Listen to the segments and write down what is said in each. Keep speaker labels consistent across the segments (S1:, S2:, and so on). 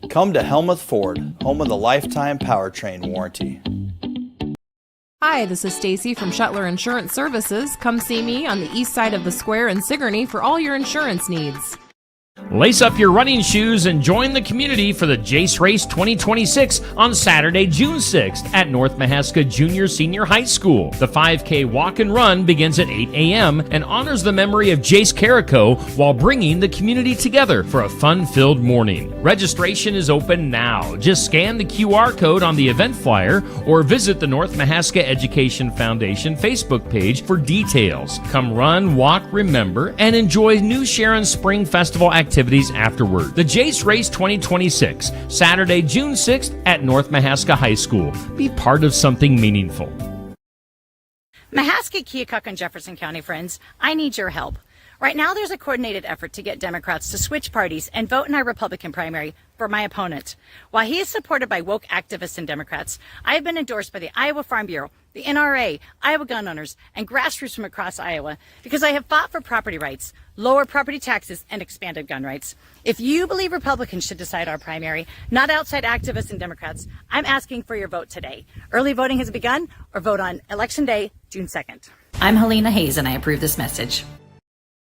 S1: Come to Helmuth Ford, home of the lifetime powertrain warranty.
S2: Hi, this is Stacy from Shuttler Insurance Services. Come see me on the east side of the square in Sigourney for all your insurance needs.
S3: Lace up your running shoes and join the community for the Jace Race 2026 on Saturday, June 6th at North Mahaska Junior Senior High School. The 5K walk and run begins at 8 a.m. and honors the memory of Jace Carrico while bringing the community together for a fun-filled morning. Registration is open now. Just scan the QR code on the event flyer or visit the North Mahaska Education Foundation Facebook page for details. Come run, walk, remember, and enjoy New Sharon Spring Festival activities afterward. The Jace Race 2026, Saturday, June 6th at North Mahaska High School. Be part of something meaningful.
S4: Mahaska, Keokuk, and Jefferson County friends, I need your help. Right now there's a coordinated effort to get Democrats to switch parties and vote in our Republican primary for my opponent. While he is supported by woke activists and Democrats, I have been endorsed by the Iowa Farm Bureau, the NRA, Iowa gun owners, and grassroots from across Iowa because I have fought for property rights, lower property taxes, and expanded gun rights. If you believe Republicans should decide our primary, not outside activists and Democrats, I'm asking for your vote today. Early voting has begun, or vote on Election Day, June 2nd.
S5: I'm Helena Hayes, and I approve this message.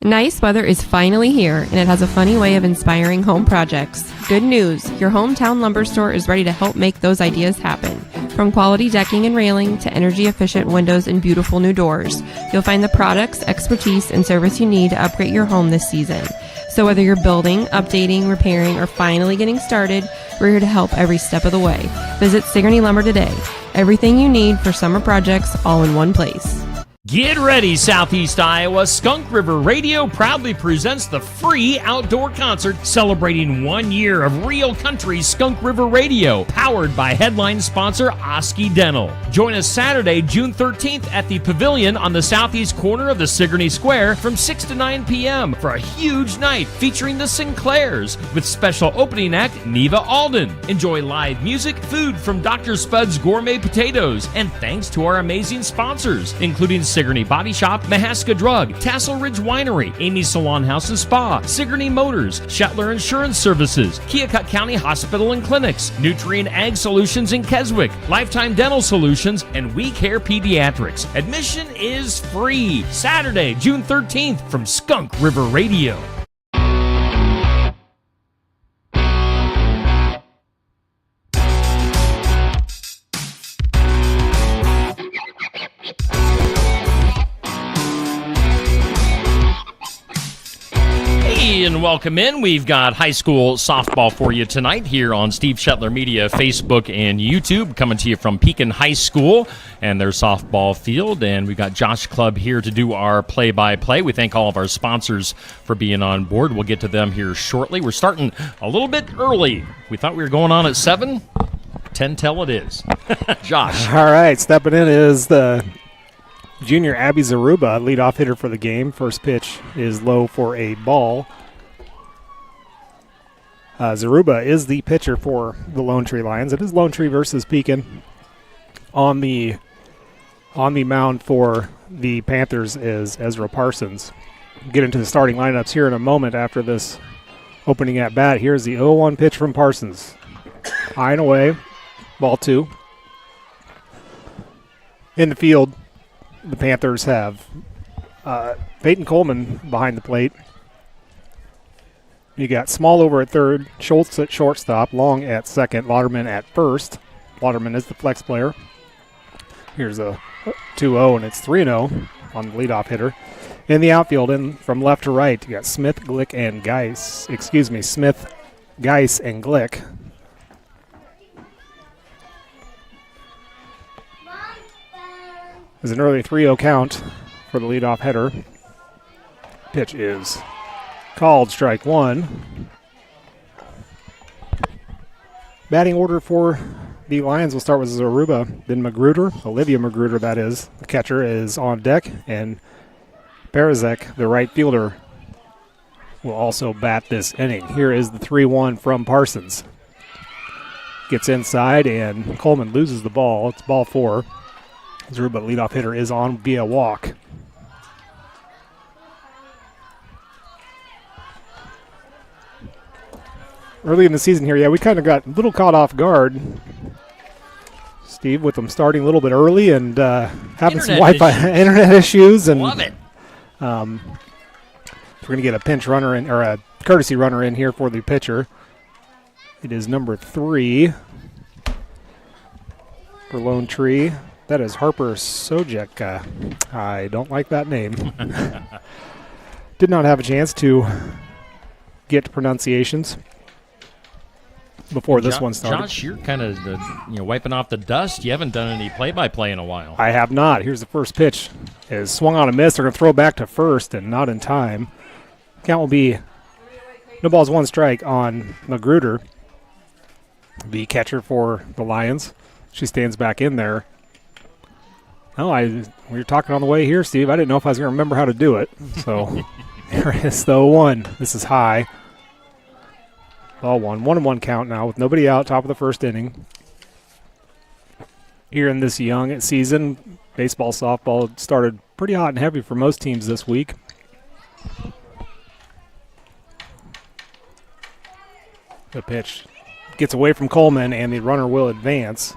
S2: Nice weather is finally here, and it has a funny way of inspiring home projects. Good news, your hometown lumber store is ready to help make those ideas happen. From quality decking and railing to energy-efficient windows and beautiful new doors, you'll find the products, expertise, and service you need to upgrade your home this season. So whether you're building, updating, repairing, or finally getting started, we're here to help every step of the way. Visit Sigourney Lumber today. Everything you need for summer projects all in one place.
S3: Get ready, Southeast Iowa. Skunk River Radio proudly presents the free outdoor concert celebrating 1 year of real country Skunk River Radio, powered by headline sponsor Oski Dental. Join us Saturday, June 13th at the Pavilion on the southeast corner of the Sigourney Square from 6 to 9 p.m. for a huge night featuring the Sinclairs with special opening act Neva Alden. Enjoy live music, food from Dr. Spud's Gourmet Potatoes, and thanks to our amazing sponsors, including Sigourney Body Shop, Mahaska Drug, Tassel Ridge Winery, Amy's Salon House and Spa, Sigourney Motors, Shuttler Insurance Services, Keokuk County Hospital and Clinics, Nutrient Ag Solutions in Keswick, Lifetime Dental Solutions, and We Care Pediatrics. Admission is free. Saturday, June 13th from Skunk River Radio. And welcome in. We've got high school softball for you tonight here on Steve Shuttler Media, Facebook and YouTube, coming to you from Pekin High School and their softball field. And we've got Josh Clubb here to do our play-by-play. We thank all of our sponsors for being on board. We'll get to them here shortly. We're starting a little bit early. We thought we were going on at 7. 10 till it is. Josh.
S6: All right, stepping in is the junior Abby Zaruba, leadoff hitter for the game. First pitch is low for a ball. Zaruba is the pitcher for the Lone Tree Lions. It is Lone Tree versus Pekin. On the mound for the Panthers is Ezra Parsons. We'll get into the starting lineups here in a moment after this opening at bat. Here's the 0-1 pitch from Parsons. High and away, ball 2. In the field, the Panthers have Peyton Coleman behind the plate. You got Small over at third, Schultz at shortstop, Long at second, Lauderman at first. Lauderman is the flex player. Here's a 2-0, and it's 3-0 on the leadoff hitter. In the outfield, in from left to right, you got Smith, Glick, and Geis. Smith, Geis, and Glick. There's an early 3-0 count for the leadoff hitter. Pitch is called, strike 1. Batting order for the Lions will start with Zaruba, then Magruder, Olivia Magruder that is. The catcher is on deck, and Berzek, the right fielder, will also bat this inning. Here is the 3-1 from Parsons. Gets inside, and Coleman loses the ball. It's ball 4. Zaruba, leadoff hitter, is on via walk. early in the season here, we kind of got a little caught off guard, Steve, with them starting a little bit early and having some Wi-Fi internet issues. And
S3: love it.
S6: we're going to get a pinch runner in, or a courtesy runner in here for the pitcher. It is number 3 for Lone Tree. That is Harper Sojek. I don't like that name. Did not have a chance to get pronunciations before this one started.
S3: Josh, you're kind of wiping off the dust. You haven't done any play-by-play in a while.
S6: I have not. Here's the first pitch. Is swung on a miss. They're going to throw back to first and not in time. Count will be no balls, 1 strike on Magruder, the catcher for the Lions. She stands back in there. Oh, we were talking on the way here, Steve. I didn't know if I was going to remember how to do it. So here is the 0-1. This is high. Ball 1. 1-1 count now with nobody out, top of the first inning. Here in this young season, baseball, softball started pretty hot and heavy for most teams this week. The pitch gets away from Coleman, and the runner will advance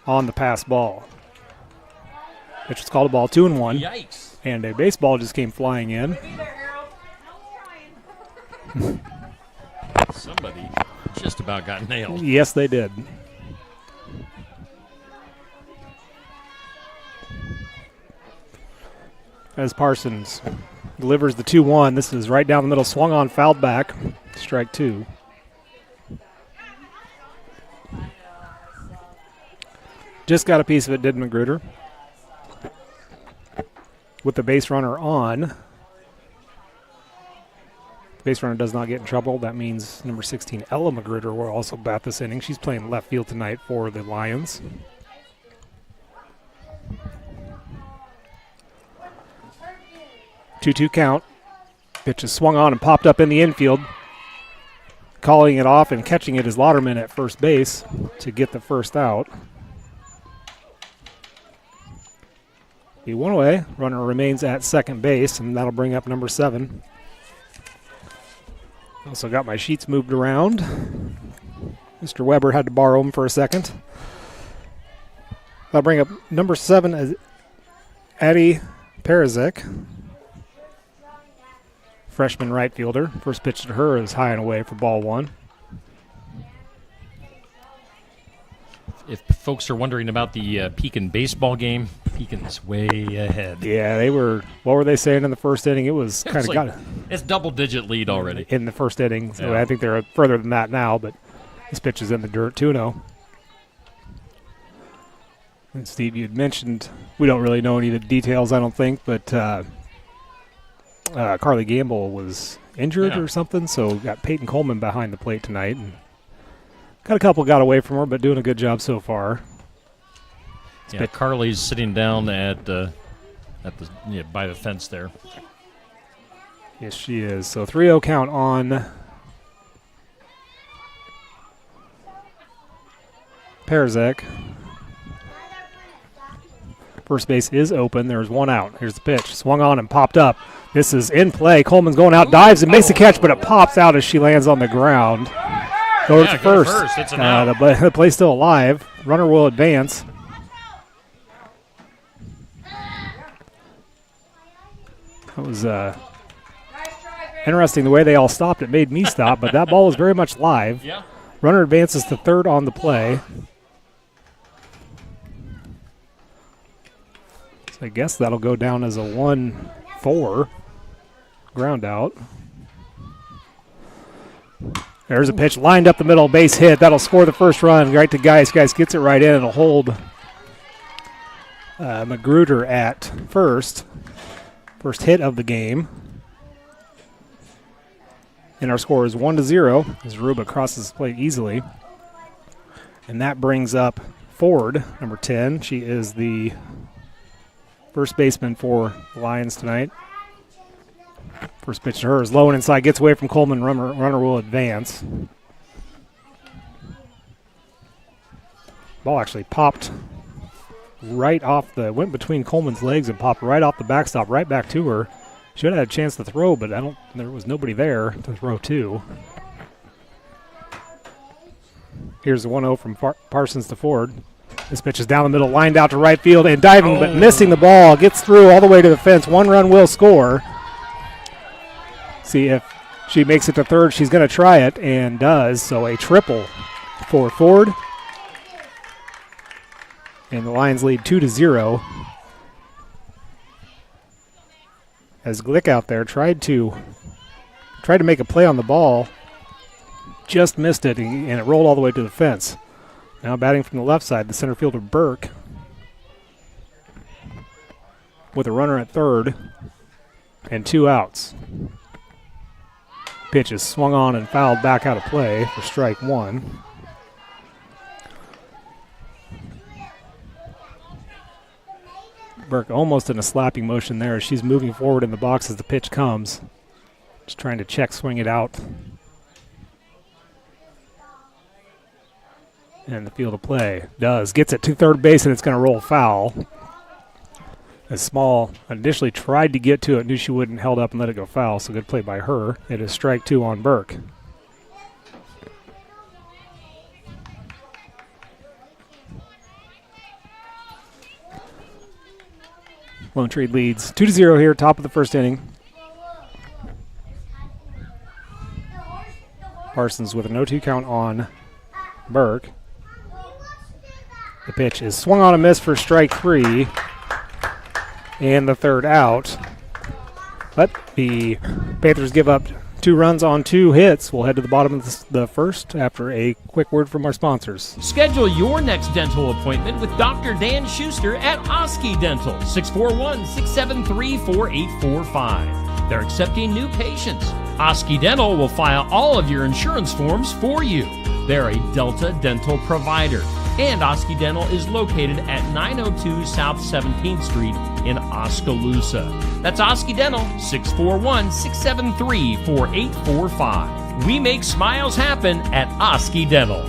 S6: on the pass ball. Pitch was called a ball, 2-1.
S3: Yikes.
S6: And a baseball just came flying in.
S3: Somebody just about got nailed.
S6: Yes, they did. As Parsons delivers the 2-1, this is right down the middle, swung on, fouled back, strike 2. Just got a piece of it, did Magruder. With the base runner on. The base runner does not get in trouble. That means number 16, Ella Magruder, will also bat this inning. She's playing left field tonight for the Lions. Two-two count. Pitch is swung on and popped up in the infield. Calling it off and catching it is Lauderman at first base to get the first out. Be 1 away. Runner remains at second base, and that'll bring up number 7. Also got my sheets moved around. Mr. Weber had to borrow them for a second. I'll bring up number 7 as Addie Perizek, freshman right fielder. First pitch to her is high and away for ball 1.
S3: If folks are wondering about the Pekin baseball game, Pekin's way ahead.
S6: Yeah, they were. What were they saying in the first inning? It was kind of got
S3: it's double-digit lead already
S6: in the first inning. So
S3: yeah.
S6: I think they're further than that now. But this pitch is in the dirt. 2-0. And Steve, you had mentioned we don't really know any of the details, I don't think, but Carly Gamble was injured or something, so got Peyton Coleman behind the plate tonight. And got a couple got away from her, but doing a good job so far.
S3: Yeah, Carly's sitting down at by the fence there.
S6: Yes, she is. So 3-0 count on Perizek. First base is open. There's 1 out. Here's the pitch. Swung on and popped up. This is in play. Coleman's going out, dives and makes the catch, but it pops out as she lands on the ground. Goes to first.
S3: It's an out.
S6: The play's still alive. Runner will advance. That was interesting the way they all stopped. It made me stop, but that ball was very much live.
S3: Yeah.
S6: Runner advances to third on the play. So I guess that'll go down as a 1-4 ground out. There's a pitch lined up the middle, base hit. That'll score the first run right to Geis. Geis gets it right in. It'll hold Magruder at first. First hit of the game. And our score is 1-0 as Aruba crosses the plate easily. And that brings up Ford, number 10. She is the first baseman for the Lions tonight. First pitch to her is low and inside. Gets away from Coleman. Runner will advance. Ball actually popped right off went between Coleman's legs and popped right off the backstop, right back to her. Should have had a chance to throw, but there was nobody there to throw to. Here's the 1-0 from Parsons to Ford. This pitch is down the middle, lined out to right field, and diving but missing the ball. Gets through all the way to the fence. 1 run will score. See if she makes it to third. She's going to try it, and does. So a triple for Ford. And the Lions lead 2-0. As Glick out there tried to make a play on the ball, just missed it, and it rolled all the way to the fence. Now batting from the left side, the center fielder Burke, with a runner at third and 2 outs. Pitch is swung on and fouled back out of play for strike 1. Burke almost in a slapping motion there as she's moving forward in the box as the pitch comes. Just trying to check, swing it out. And the field of play does. Gets it to third base, and it's going to roll foul. As Small initially tried to get to it, knew she wouldn't, held up and let it go foul, so good play by her. It is strike 2 on Burke. Lone Tree leads 2-0 here, top of the first inning. Parsons with a 0-2 count on Burke. The pitch is swung on a miss for strike 3 and the third out. But the Panthers give up 2 runs on 2 hits. We'll head to the bottom of the first after a quick word from our sponsors.
S3: Schedule your next dental appointment with Dr. Dan Schuster at Oski Dental, 641-673-4845. They're accepting new patients. Oski Dental will file all of your insurance forms for you. They're a Delta dental provider. And Oski Dental is located at 902 South 17th Street in Oskaloosa. That's Oski Dental, 641-673-4845. We make smiles happen at Oski Dental.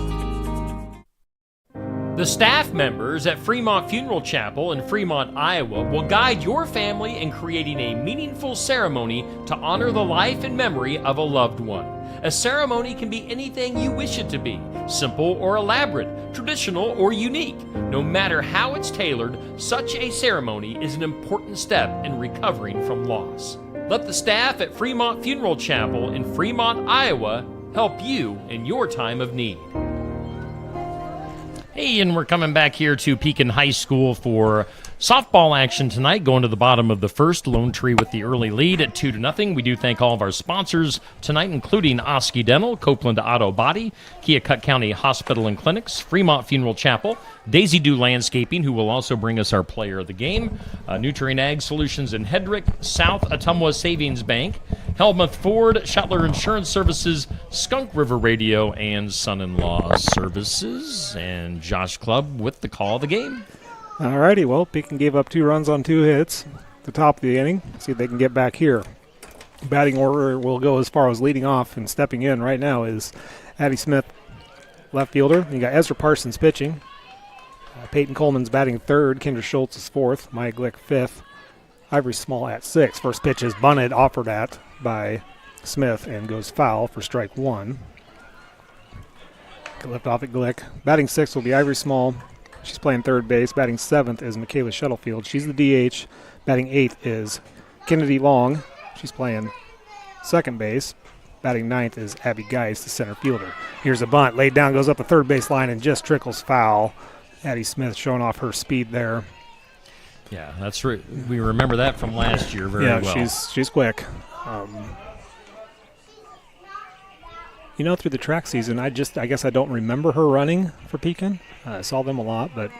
S3: The staff members at Fremont Funeral Chapel in Fremont, Iowa will guide your family in creating a meaningful ceremony to honor the life and memory of a loved one. A ceremony can be anything you wish it to be, simple or elaborate, traditional or unique. No matter how it's tailored, such a ceremony is an important step in recovering from loss. Let the staff at Fremont Funeral Chapel in Fremont, Iowa help you in your time of need. Hey, and we're coming back here to Pekin High School for softball action tonight, going to the bottom of the first. Lone Tree with the early lead at 2-0. We do thank all of our sponsors tonight, including Oski Dental, Copeland Auto Body, Keokuk County Hospital and Clinics, Fremont Funeral Chapel, Daisy Dew Landscaping, who will also bring us our player of the game, Nutrient Ag Solutions in Hedrick, South Ottumwa Savings Bank, Helmuth Ford, Shuttler Insurance Services, Skunk River Radio, and Son-in-Law Services. And Josh Clubb with the call of the game.
S6: All righty, well, Pekin gave up 2 runs on 2 hits at the top of the inning. See if they can get back here. Batting order will go as far as leading off, and stepping in right now is Addie Smith, left fielder. You got Ezra Parsons pitching. Peyton Coleman's batting third. Kendra Schultz is fourth. Maya Glick fifth. Ivory Small at sixth. First pitch is bunted, offered at by Smith, and goes foul for strike 1. Left off at Glick. Batting sixth will be Ivory Small. She's playing third base. Batting seventh is Michaela Shuttlefield. She's the DH. Batting eighth is Kennedy Long. She's playing second base. Batting ninth is Abby Geis, the center fielder. Here's a bunt. Laid down, goes up the third base line, and just trickles foul. Addie Smith showing off her speed there.
S3: Yeah, that's right. We remember that from last year very well.
S6: Yeah, she's quick. Through the track season, I guess I don't remember her running for Pekin. I saw them a lot, but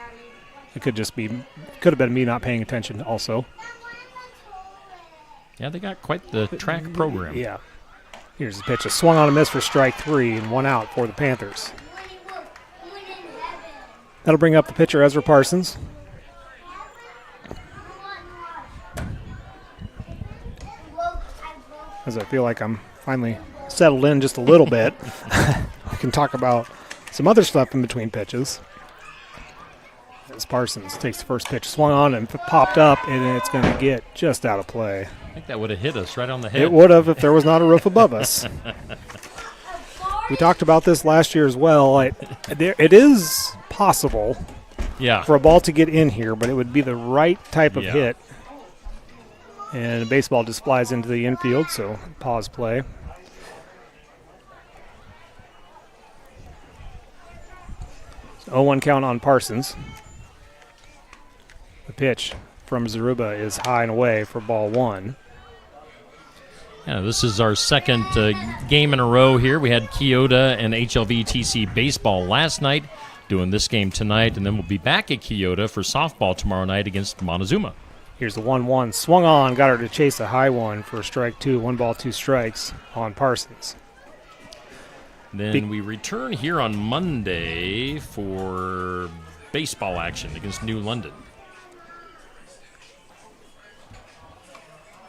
S6: it could have been me not paying attention also.
S3: Yeah, they got quite the track program.
S6: Yeah. Here's the pitch. A swung on a miss for strike 3 and 1 out for the Panthers. That'll bring up the pitcher, Ezra Parsons. As I feel like I'm finally settled in just a little bit. We can talk about some other stuff in between pitches. As Parsons takes the first pitch, swung on and popped up, and it's going to get just out of play.
S3: I think that would have hit us right on the head.
S6: It would have if there was not a roof above us. We talked about this last year as well. It is possible for a ball to get in here, but it would be the right type of hit. And a baseball just flies into the infield, so pause play. So 0-1 count on Parsons. The pitch from Zaruba is high and away for ball one.
S3: Yeah, this is our second game in a row here. We had Keota and HLVTC baseball last night, doing this game tonight, and then we'll be back at Keota for softball tomorrow night against Montezuma.
S6: Here's the 1-1. Swung on, got her to chase a high one for strike two. 1 ball, 2 strikes on Parsons.
S3: Then we return here on Monday for baseball action against New London.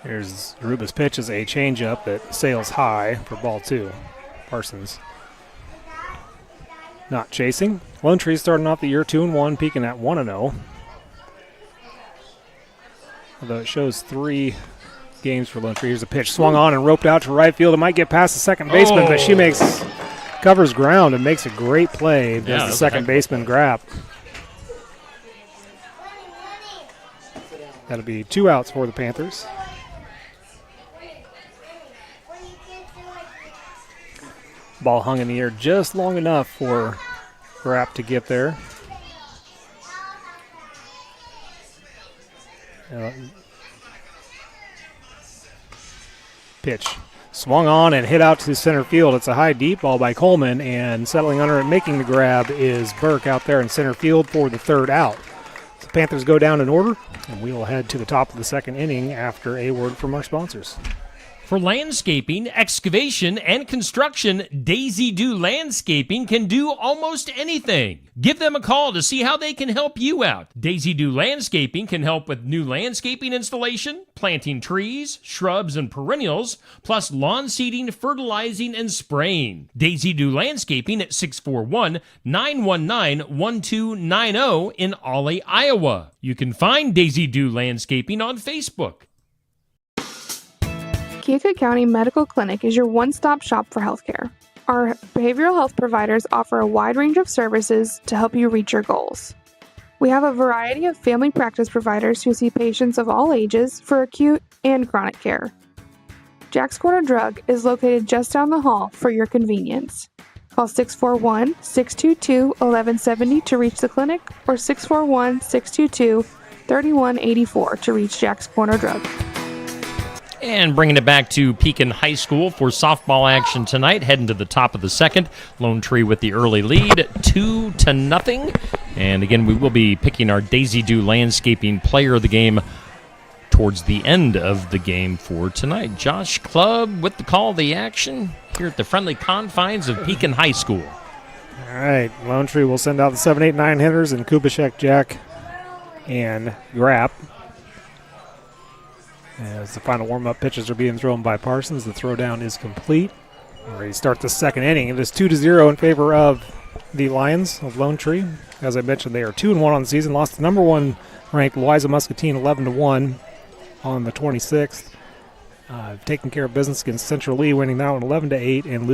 S6: Here's Ruba's pitch is a changeup that sails high for ball 2. Parsons not chasing. Lone Tree starting off the year 2-1, peaking at 1-0. Although it shows 3 games for Lone Tree. Here's a pitch swung on and roped out to right field. It might get past the second baseman, but she covers ground and makes a great play. Does the second baseman grab. That'll be 2 outs for the Panthers. Ball hung in the air just long enough for Grapp to get there. Pitch swung on and hit out to center field. It's a high deep ball by Coleman, and settling under it, making the grab is Burke out there in center field for the 3rd out. The Panthers go down in order, and we will head to the top of the 2nd inning after a word from our sponsors.
S3: For landscaping, excavation, and construction, Daisy Do Landscaping can do almost anything. Give them a call to see how they can help you out. Daisy Do Landscaping can help with new landscaping installation, planting trees, shrubs, and perennials, plus lawn seeding, fertilizing, and spraying. Daisy Do Landscaping at 641-919-1290 in Ollie, Iowa. You can find Daisy Do Landscaping on Facebook.
S7: Keokuk County Medical Clinic is your one-stop shop for healthcare. Our behavioral health providers offer a wide range of services to help you reach your goals. We have a variety of family practice providers who see patients of all ages for acute and chronic care. Jack's Corner Drug is located just down the hall for your convenience. Call 641-622-1170 to reach the clinic or 641-622-3184 to reach Jack's Corner Drug.
S3: And bringing it back to Pekin High School for softball action tonight, heading to the top of the 2nd. Lone Tree with the early lead, 2-0. And again, we will be picking our Daisy Do Landscaping player of the game towards the end of the game for tonight. Josh Clubb with the call of the action here at the friendly confines of Pekin High School.
S6: All right, Lone Tree will send out the 7, 8, 9 hitters, and Kubishek, Jack, and Grapp. As the final warm-up pitches are being thrown by Parsons, the throwdown is complete. We're ready to start the 2nd inning. It is 2-0 in favor of the Lions of Lone Tree. As I mentioned, they are 2-1 on the season. Lost to number 1 ranked Louisa Muscatine 11-1 on the 26th. Taking care of business against Central Lee, winning that one 11-8, and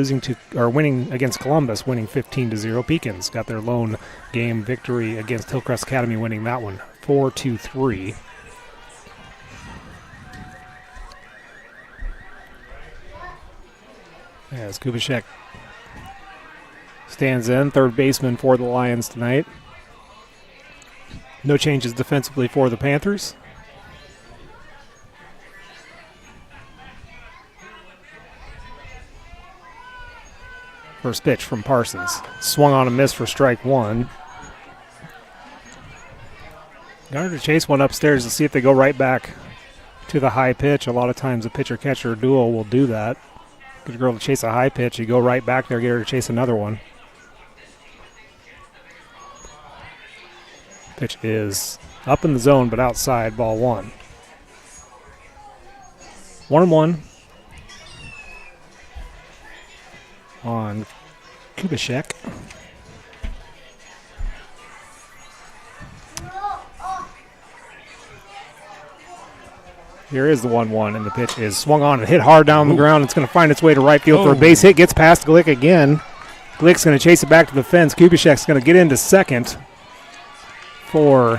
S6: winning against Columbus, winning 15-0. Pekins got their lone game victory against Hillcrest Academy, winning that one 4-3. As Kubishek stands in, 3rd baseman for the Lions tonight. No changes defensively for the Panthers. First pitch from Parsons. Swung on and missed for strike 1. Got her to chase one upstairs to see if they go right back to the high pitch. A lot of times a pitcher-catcher duo will do that. Get a girl to chase a high pitch, you go right back there, get her to chase another one. Pitch is up in the zone, but outside, ball 1. 1-1 on Kubishek. Here is the 1-1, and the pitch is swung on and hit hard down the ground. It's going to find its way to right field for a base hit. Gets past Glick again. Glick's going to chase it back to the fence. Kubishek's going to get into second for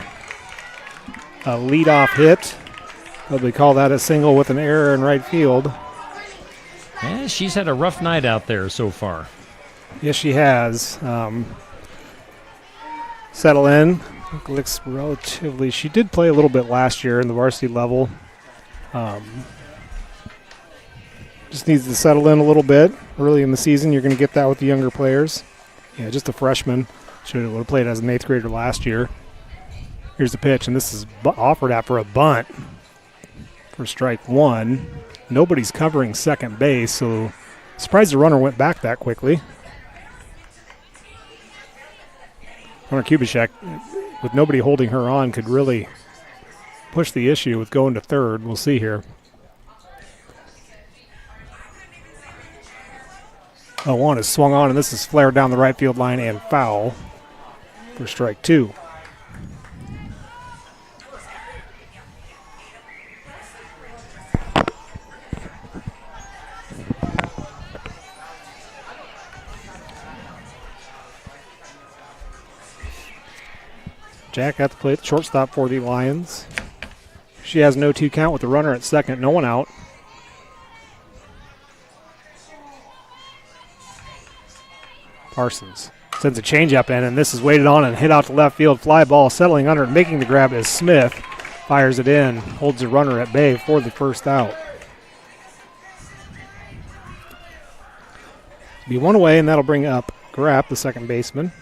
S6: a leadoff hit. Probably call that a single with an error in right field.
S3: Yeah, she's had a rough night out there so far.
S6: Yes, she has. Settle in. Glick's relatively... She did play a little bit last year in the varsity level. Just needs to settle in a little bit. Early in the season, you're going to get that with the younger players. Yeah, just a freshman. Should have played as an 8th grader last year. Here's the pitch, and this is offered after a bunt for strike one. Nobody's covering second base, so surprised the runner went back that quickly. Runner Kubishek, with nobody holding her on, could really push the issue with going to third. We'll see here. 0-1 is swung on, and this is flared down the right field line and foul for strike two. Jack at the plate, the shortstop for the Lions. She has no 2 count with the runner at second, no one out. Parsons sends a changeup in, and this is weighted on and hit out to left field. Fly ball settling under and making the grab is Smith. Fires it in, holds the runner at bay for the first out. Be one away, and that'll bring up Grapp, the second baseman.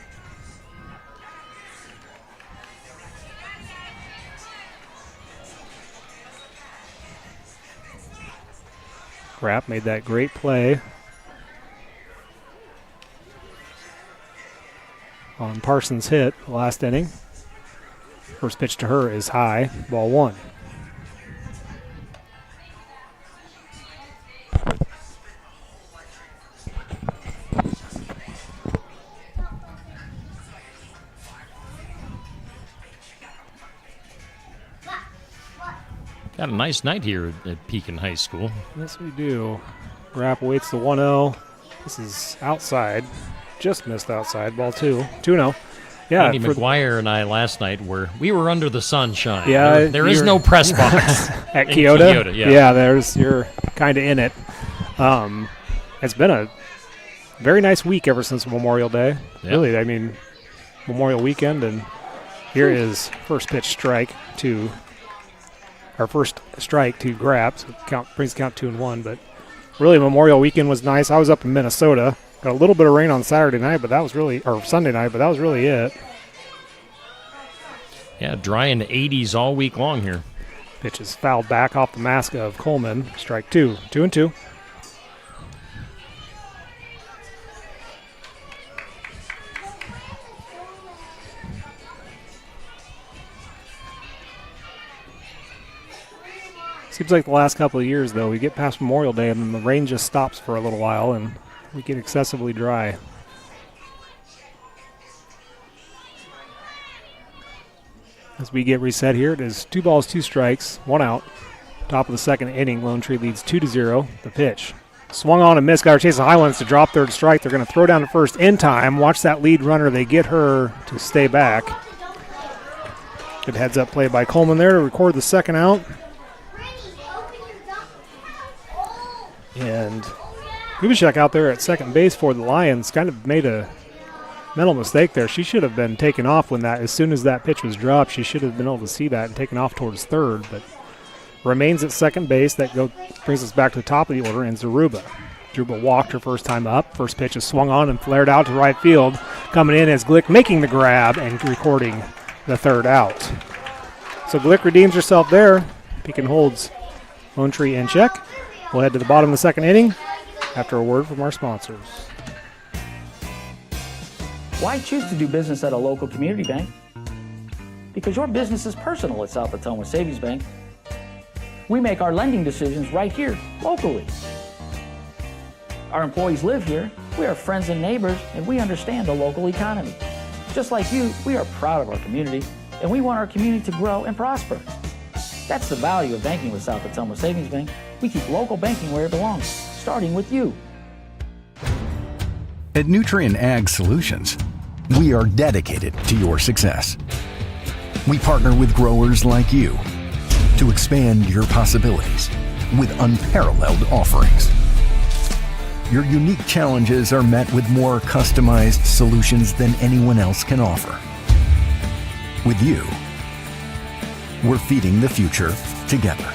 S6: Grapp made that great play on Parsons' hit last inning. First pitch to her is high, ball one.
S3: Got a nice night here at Pekin High School.
S6: Yes, we do. Grapp waits the 1-0. This is outside. Just missed outside. Ball 2-0. Yeah,
S3: Andy McGuire and I last night we were under the sunshine.
S6: Yeah,
S3: there is no press box
S6: at
S3: in
S6: Kyoto.
S3: Yeah,
S6: you're kind of in it. It's been a very nice week ever since Memorial Day.
S3: Yep.
S6: Really, I mean, Memorial Weekend, and here is first pitch strike to Grapp. So brings count 2-1. But really, Memorial Weekend was nice. I was up in Minnesota. Got a little bit of rain on Saturday night, but that was Sunday night, but that was really it.
S3: Yeah, dry in the 80s all week long here.
S6: Pitch is fouled back off the mask of Coleman. Strike two. 2-2. Seems like the last couple of years, though, we get past Memorial Day and then the rain just stops for a little while and we get excessively dry. As we get reset here, it is 2 balls, 2 strikes, 1 out. Top of the second inning, Lone Tree leads 2-0. The pitch. Swung on and missed. Got her chase the high ones to drop third strike. They're going to throw down to first in time. Watch that lead runner. They get her to stay back. Good heads up play by Coleman there to record the second out. And Kubishek out there at second base for the Lions kind of made a mental mistake there. She should have been taken off as soon as that pitch was dropped. She should have been able to see that and taken off towards third, but remains at second base. That brings us back to the top of the order, and Zaruba. Zaruba walked her first time up. First pitch is swung on and flared out to right field. Coming in is Glick making the grab and recording the third out. So Glick redeems herself there. Pekin holds Lone Tree in check. We'll head to the bottom of the second inning after a word from our sponsors.
S8: Why choose to do business at a local community bank? Because your business is personal at South Potomac Savings Bank. We make our lending decisions right here, locally. Our employees live here, we are friends and neighbors, and we understand the local economy. Just like you, we are proud of our community, and we want our community to grow and prosper. That's the value of banking with South Potomac Savings Bank. We keep local banking where it belongs, starting with you.
S9: At Nutrien Ag Solutions, we are dedicated to your success. We partner with growers like you to expand your possibilities with unparalleled offerings. Your unique challenges are met with more customized solutions than anyone else can offer. With you, we're feeding the future together.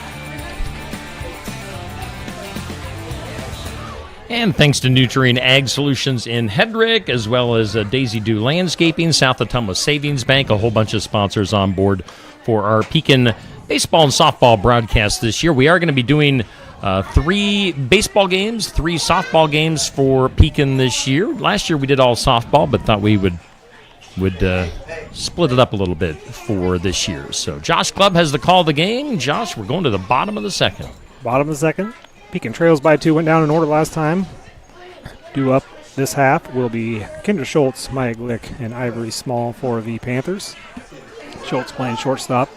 S3: And thanks to Nutrien Ag Solutions in Hedrick, as well as Daisy Dew Landscaping, South Ottumwa Savings Bank, a whole bunch of sponsors on board for our Pekin baseball and softball broadcast this year. We are going to be doing 3 baseball games, 3 softball games for Pekin this year. Last year we did all softball, but thought we would split it up a little bit for this year. So Josh Clubb has the call of the game. Josh, we're going to the bottom of the second.
S6: Bottom of the second. Pekin trails by 2, went down in order last time. Due up this half will be Kendra Schultz, Maya Glick, and Ivory Small for the Panthers. Schultz playing shortstop.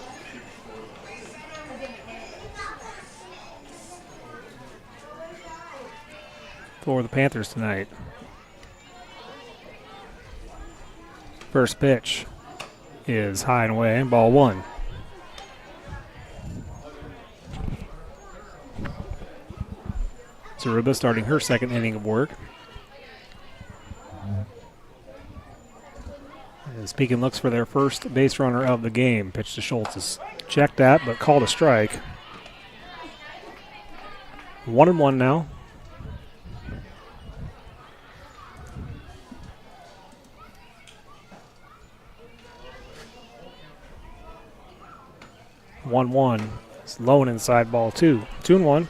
S6: For the Panthers tonight. First pitch is high and away, ball 1. Zaruba starting her second inning of work. As Pekin looks for their first base runner of the game. Pitch to Schultz is checked at, but called a strike. 1-1 now. It's low and inside, ball 2. 2-1.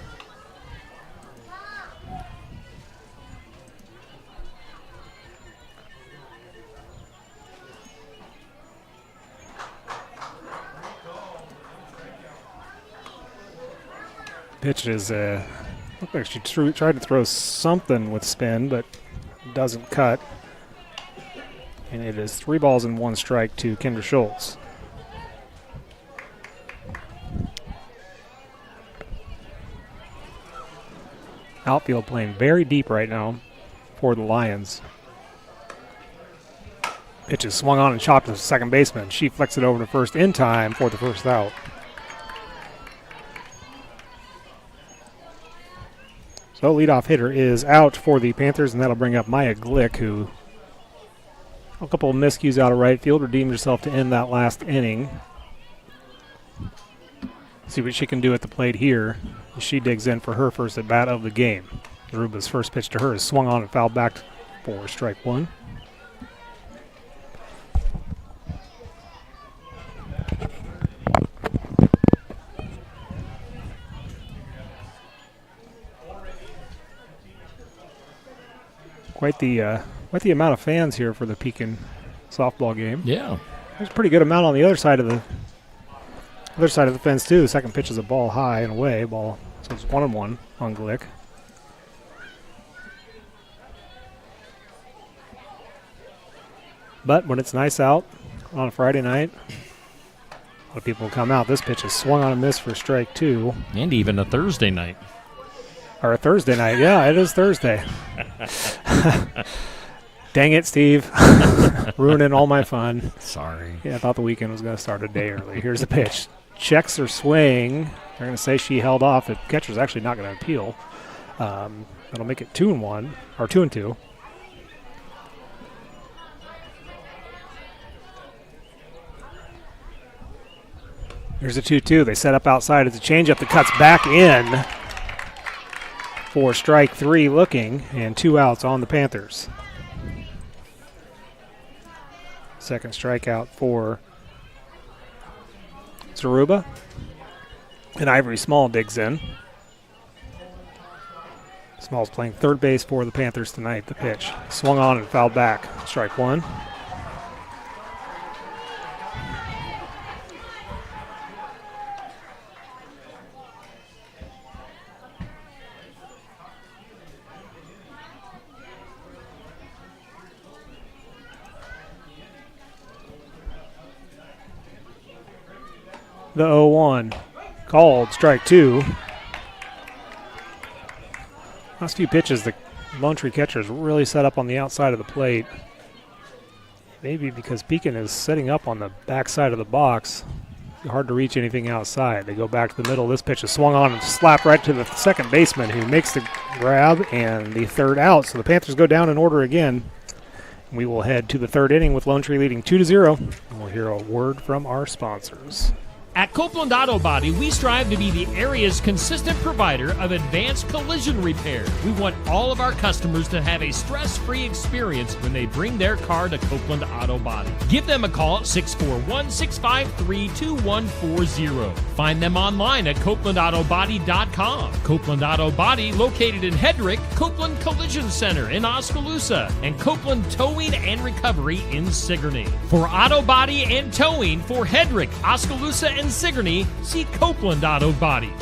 S6: Pitch is, looked like she tried to throw something with spin, but doesn't cut. And it is 3 balls and 1 strike to Kendra Schultz. Outfield playing very deep right now for the Lions. Pitch is swung on and chopped to the second baseman. She flicks it over to first in time for the first out. So leadoff hitter is out for the Panthers, and that'll bring up Maya Glick, who a couple of miscues out of right field, redeemed herself to end that last inning. See what she can do at the plate here. She digs in for her first at bat of the game. Aruba's first pitch to her is swung on and fouled back for strike 1. Quite the amount of fans here for the Pekin softball game.
S3: Yeah,
S6: there's a pretty good amount on the other side of the fence too. The second pitch is a ball high and away ball, so it's 1-1 on Glick. But when it's nice out on a Friday night, a lot of people come out. This pitch is swung on and missed for strike 2.
S3: And even a Thursday night.
S6: Or a Thursday night. Yeah, it is Thursday. Dang it, Steve. Ruining all my fun.
S3: Sorry.
S6: Yeah, I thought the weekend was going to start a day early. Here's the pitch. Checks her swing. They're going to say she held off. The catcher's actually not going to appeal. That'll make it 2-1, or 2-2. Here's a 2-2. They set up outside. It's a changeup that cuts back in for strike 3 looking, and 2 outs on the Panthers. Second strikeout for Zaruba. And Ivory Small digs in. Small's playing third base for the Panthers tonight. The pitch swung on and fouled back. Strike 1. The 0-1 called strike 2. Last few pitches, the Lone Tree catcher is really set up on the outside of the plate. Maybe because Pekin is setting up on the backside of the box. Hard to reach anything outside. They go back to the middle. This pitch is swung on and slapped right to the second baseman, who makes the grab and the third out. So the Panthers go down in order again. We will head to the third inning with Lone Tree leading 2-0. And we'll hear a word from our sponsors.
S3: At Copeland Auto Body, we strive to be the area's consistent provider of advanced collision repair. We want all of our customers to have a stress-free experience when they bring their car to Copeland Auto Body. Give them a call at 641-653-2140. Find them online at CopelandAutoBody.com. Copeland Auto Body, located in Hedrick, Copeland Collision Center in Oskaloosa, and Copeland Towing and Recovery in Sigourney. For auto body and towing for Hedrick, Oskaloosa, and Sigourney, see Copeland Auto Body.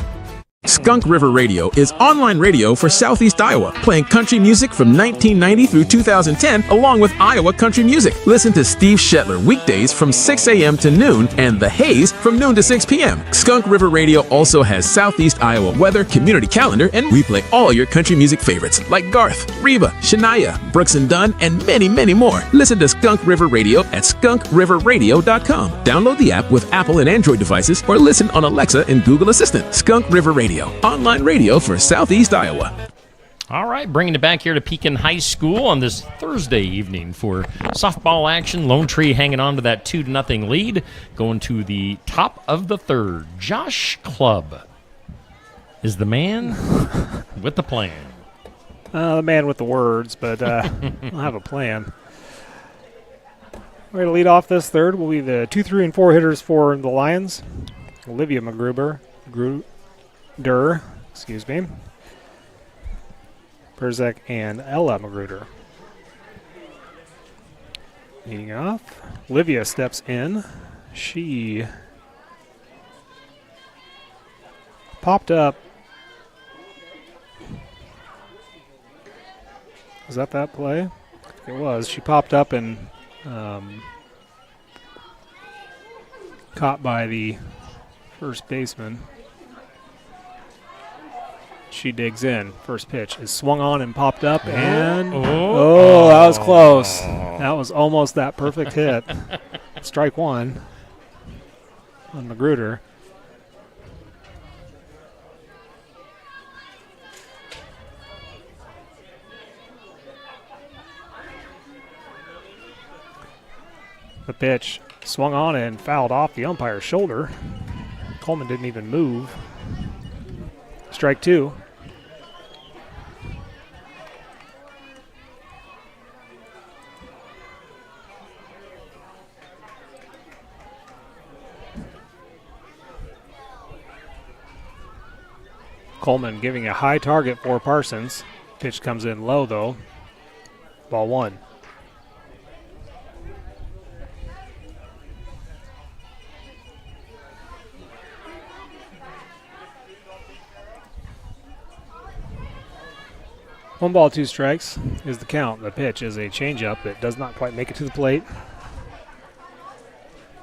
S10: Skunk River Radio is online radio for Southeast Iowa, playing country music from 1990 through 2010, along with Iowa country music. Listen to Steve Shetler weekdays from 6 a.m. to noon, and The Haze from noon to 6 p.m. Skunk River Radio also has Southeast Iowa weather, community calendar, and we play all your country music favorites like Garth, Reba, Shania, Brooks and Dunn, and many, many more. Listen to Skunk River Radio at skunkriverradio.com. Download the app with Apple and Android devices, or listen on Alexa and Google Assistant. Skunk River Radio. Online radio for Southeast Iowa.
S3: All right, bringing it back here to Pekin High School on this Thursday evening for softball action. Lone Tree hanging on to that 2-0 lead, going to the top of the third. Josh Clubb is the man with the plan.
S6: The man with the words, but I'll have a plan. Ready to lead off this third will be the 2, 3, and 4 hitters for the Lions. Olivia Perzek and Ella Magruder. Leading off, Olivia steps in. She popped up. Was that play? I think it was. She popped up and caught by the first baseman. She digs in. First pitch is swung on and popped up, and that was close. That was almost that perfect hit. Strike one on Magruder. The pitch swung on and fouled off the umpire's shoulder. Coleman didn't even move. Strike two. Coleman giving a high target for Parsons. Pitch comes in low, though. Ball one. One ball, two strikes is the count. The pitch is a changeup that does not quite make it to the plate.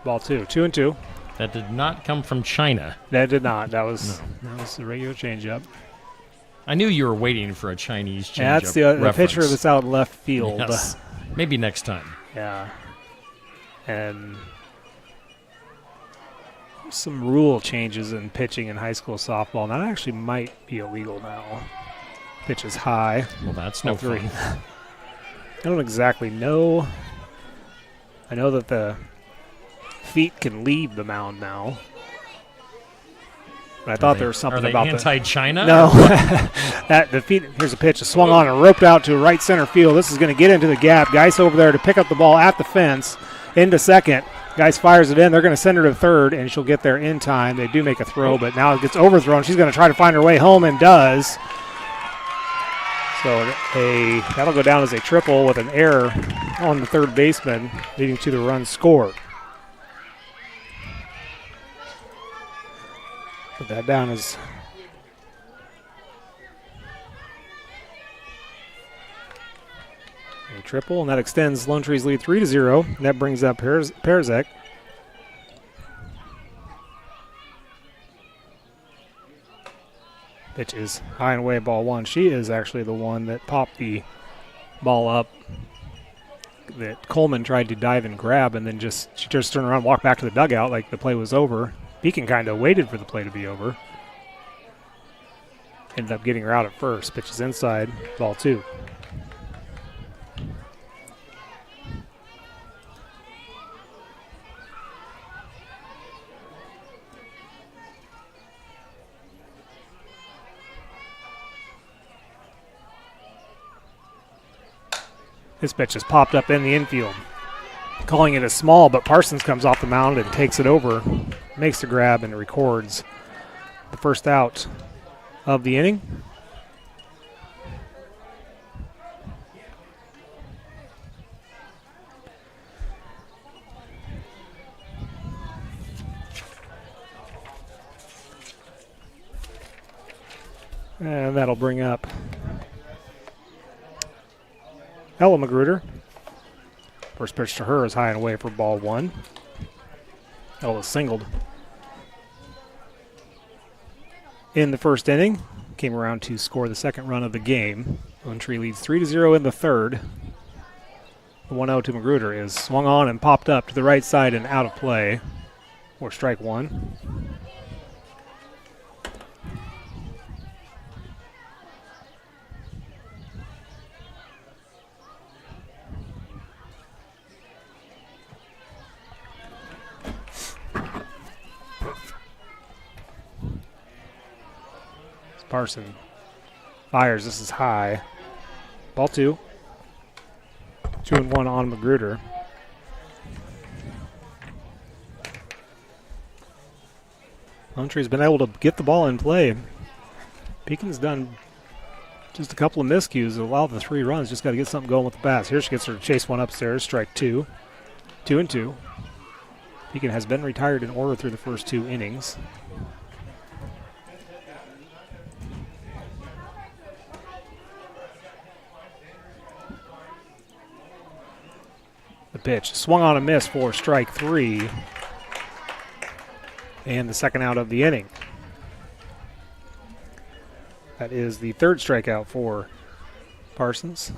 S6: Ball two, 2-2.
S3: That did not come from China.
S6: That did not. That was a regular changeup.
S3: I knew you were waiting for a Chinese changeup.
S6: Yeah, that's the pitcher that's out left field.
S3: Yes. Maybe next time.
S6: Yeah. And some rule changes in pitching in high school softball. And that actually might be illegal now. Pitch is high.
S3: Well, that's no fun.
S6: I don't exactly know. I know that the feet can leave the mound now. But I thought there was something about
S3: anti-China?
S6: No. The feet, here's a pitch. It's swung on and roped out to right center field. This is going to get into the gap. Geis over there to pick up the ball at the fence. Into second. Geis fires it in. They're going to send her to third, and she'll get there in time. They do make a throw, but now it gets overthrown. She's going to try to find her way home and does. So that'll go down as a triple with an error on the third baseman, leading to the run scored. Put that down as a triple, and that extends Lone Tree's lead 3-0. And that brings up Perzek. Pitch is high and away, ball one. She is actually the one that popped the ball up that Coleman tried to dive and grab, and then she just turned around and walked back to the dugout like the play was over. Pekin kind of waited for the play to be over. Ended up getting her out at first. Pitch is inside, ball two. This pitch is popped up in the infield. Calling it a small, but Parsons comes off the mound and takes it over, makes the grab, and records the first out of the inning. And that'll bring up Ella Magruder. First pitch to her is high and away for ball one. Ella singled in the first inning. Came around to score the second run of the game. Lone Tree leads 3-0 in the third. The 1-0 to Magruder is swung on and popped up to the right side and out of play for strike one. Parson fires. This is high. Ball two. 2-1 on Magruder. Lone Tree's been able to get the ball in play. Pekin's done just a couple of miscues that allow the 3 runs. Just got to get something going with the bats. Here she gets her to chase one upstairs. Strike two. 2-2. Pekin has been retired in order through the first 2 innings. The pitch swung on a miss for strike 3. And the second out of the inning. That is the third strikeout for Parsons.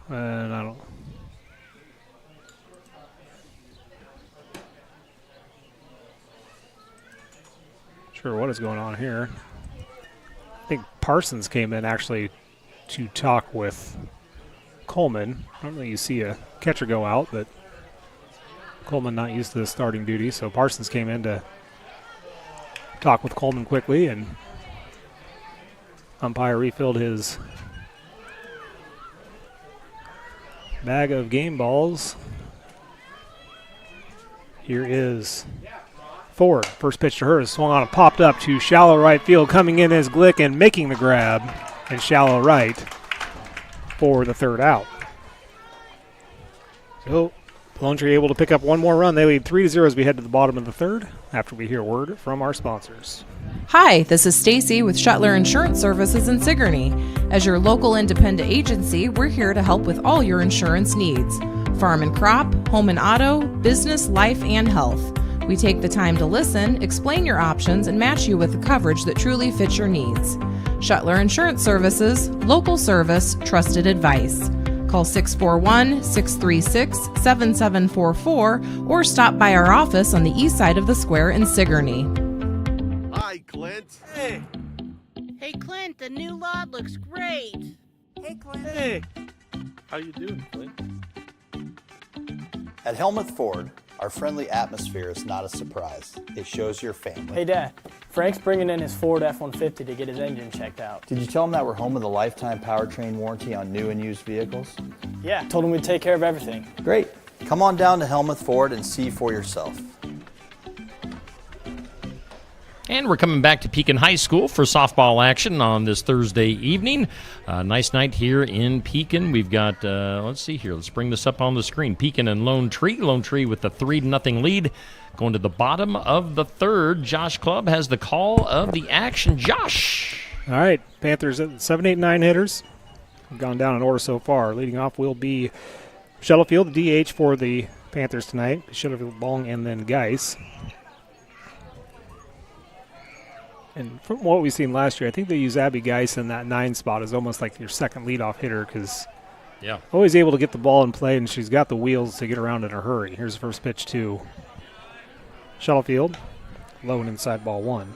S6: And I don't. Sure what is going on here. I think Parsons came in actually to talk with Coleman. Normally you see a catcher go out, but Coleman not used to the starting duty, so Parsons came in to talk with Coleman quickly, and umpire refilled his bag of game balls. Here is Ford. First pitch to her is swung on and popped up to shallow right field. Coming in is Glick and making the grab in shallow right for the third out. So Lone Tree able to pick up one more run. They lead 3-0 as we head to the bottom of the third after we hear word from our sponsors.
S2: Hi, this is Stacy with Shuttler Insurance Services in Sigourney. As your local independent agency, we're here to help with all your insurance needs. Farm and crop, home and auto, business, life, and health. We take the time to listen, explain your options, and match you with the coverage that truly fits your needs. Shuttler Insurance Services, local service, trusted advice. Call 641-636-7744 or stop by our office on the east side of the square in Sigourney.
S11: Hi, Clint.
S12: Hey. Hey, Clint, the new lot looks great.
S11: Hey, Clint. Hey. How you doing, Clint?
S1: At Helmuth Ford, our friendly atmosphere is not a surprise. It shows your family.
S13: Hey, Dad. Frank's bringing in his Ford F-150 to get his engine checked out.
S1: Did you tell him that we're home with a lifetime powertrain warranty on new and used vehicles?
S13: Yeah, told him we'd take care of everything.
S1: Great. Come on down to Helmuth Ford and see for yourself.
S3: And we're coming back to Pekin High School for softball action on this Thursday evening. Nice night here in Pekin. We've got, let's see here. Let's bring this up on the screen. Pekin and Lone Tree. Lone Tree with the 3-0 lead. Going to the bottom of the third. Josh Clubb has the call of the action. Josh.
S6: All right. Panthers at 7, 8, 9 hitters. We've gone down in order so far. Leading off will be Shuttlefield, the DH for the Panthers tonight. Shuttlefield, Bong, and then Geis. And from what we've seen last year, I think they use Abby Geis in that 9 spot as almost like your second leadoff hitter because always able to get the ball in play, and she's got the wheels to get around in a hurry. Here's the first pitch to Shuttlefield. Low and inside, ball 1.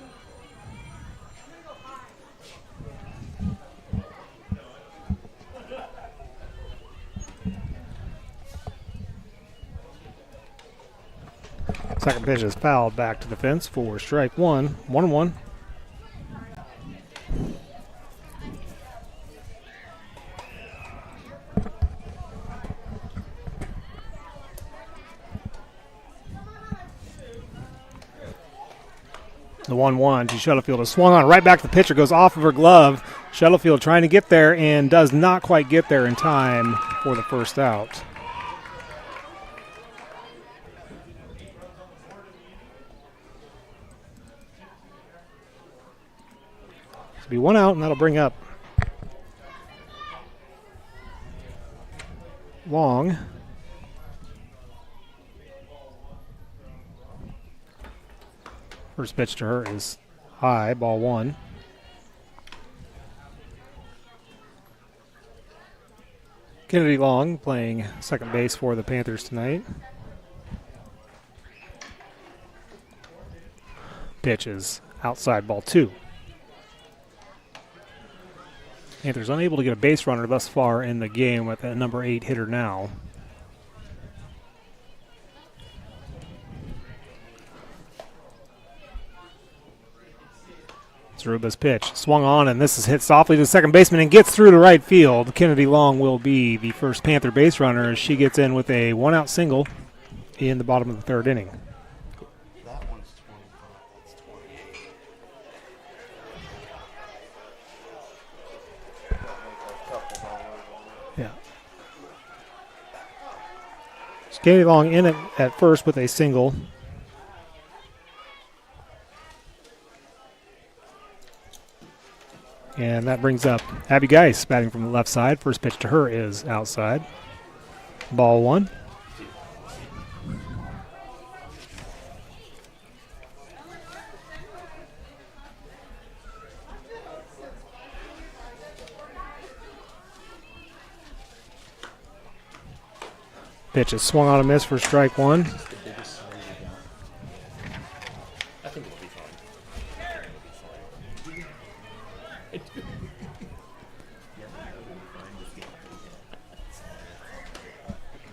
S6: Second pitch is fouled back to the fence for strike 1. 1-1. The 1-1 to Shuttlefield is swung on right back to the pitcher, goes off of her glove. Shuttlefield trying to get there and does not quite get there in time for the first out. It'll be 1 out, and that'll bring up Long. First pitch to her is high, ball 1. Kennedy Long playing second base for the Panthers tonight. Pitch is outside, ball 2. Panthers unable to get a base runner thus far in the game with that number 8 hitter now. Zaruba's pitch swung on, and this is hit softly to the second baseman and gets through to right field. Kennedy Long will be the first Panther base runner as she gets in with a 1-out single in the bottom of the 3rd inning.
S1: That one's 25. That's 28.
S6: Yeah. So Kennedy Long in it at first with a single. And that brings up Abby Geis batting from the left side. First pitch to her is outside. Ball 1. Pitch is swung on a miss for strike 1.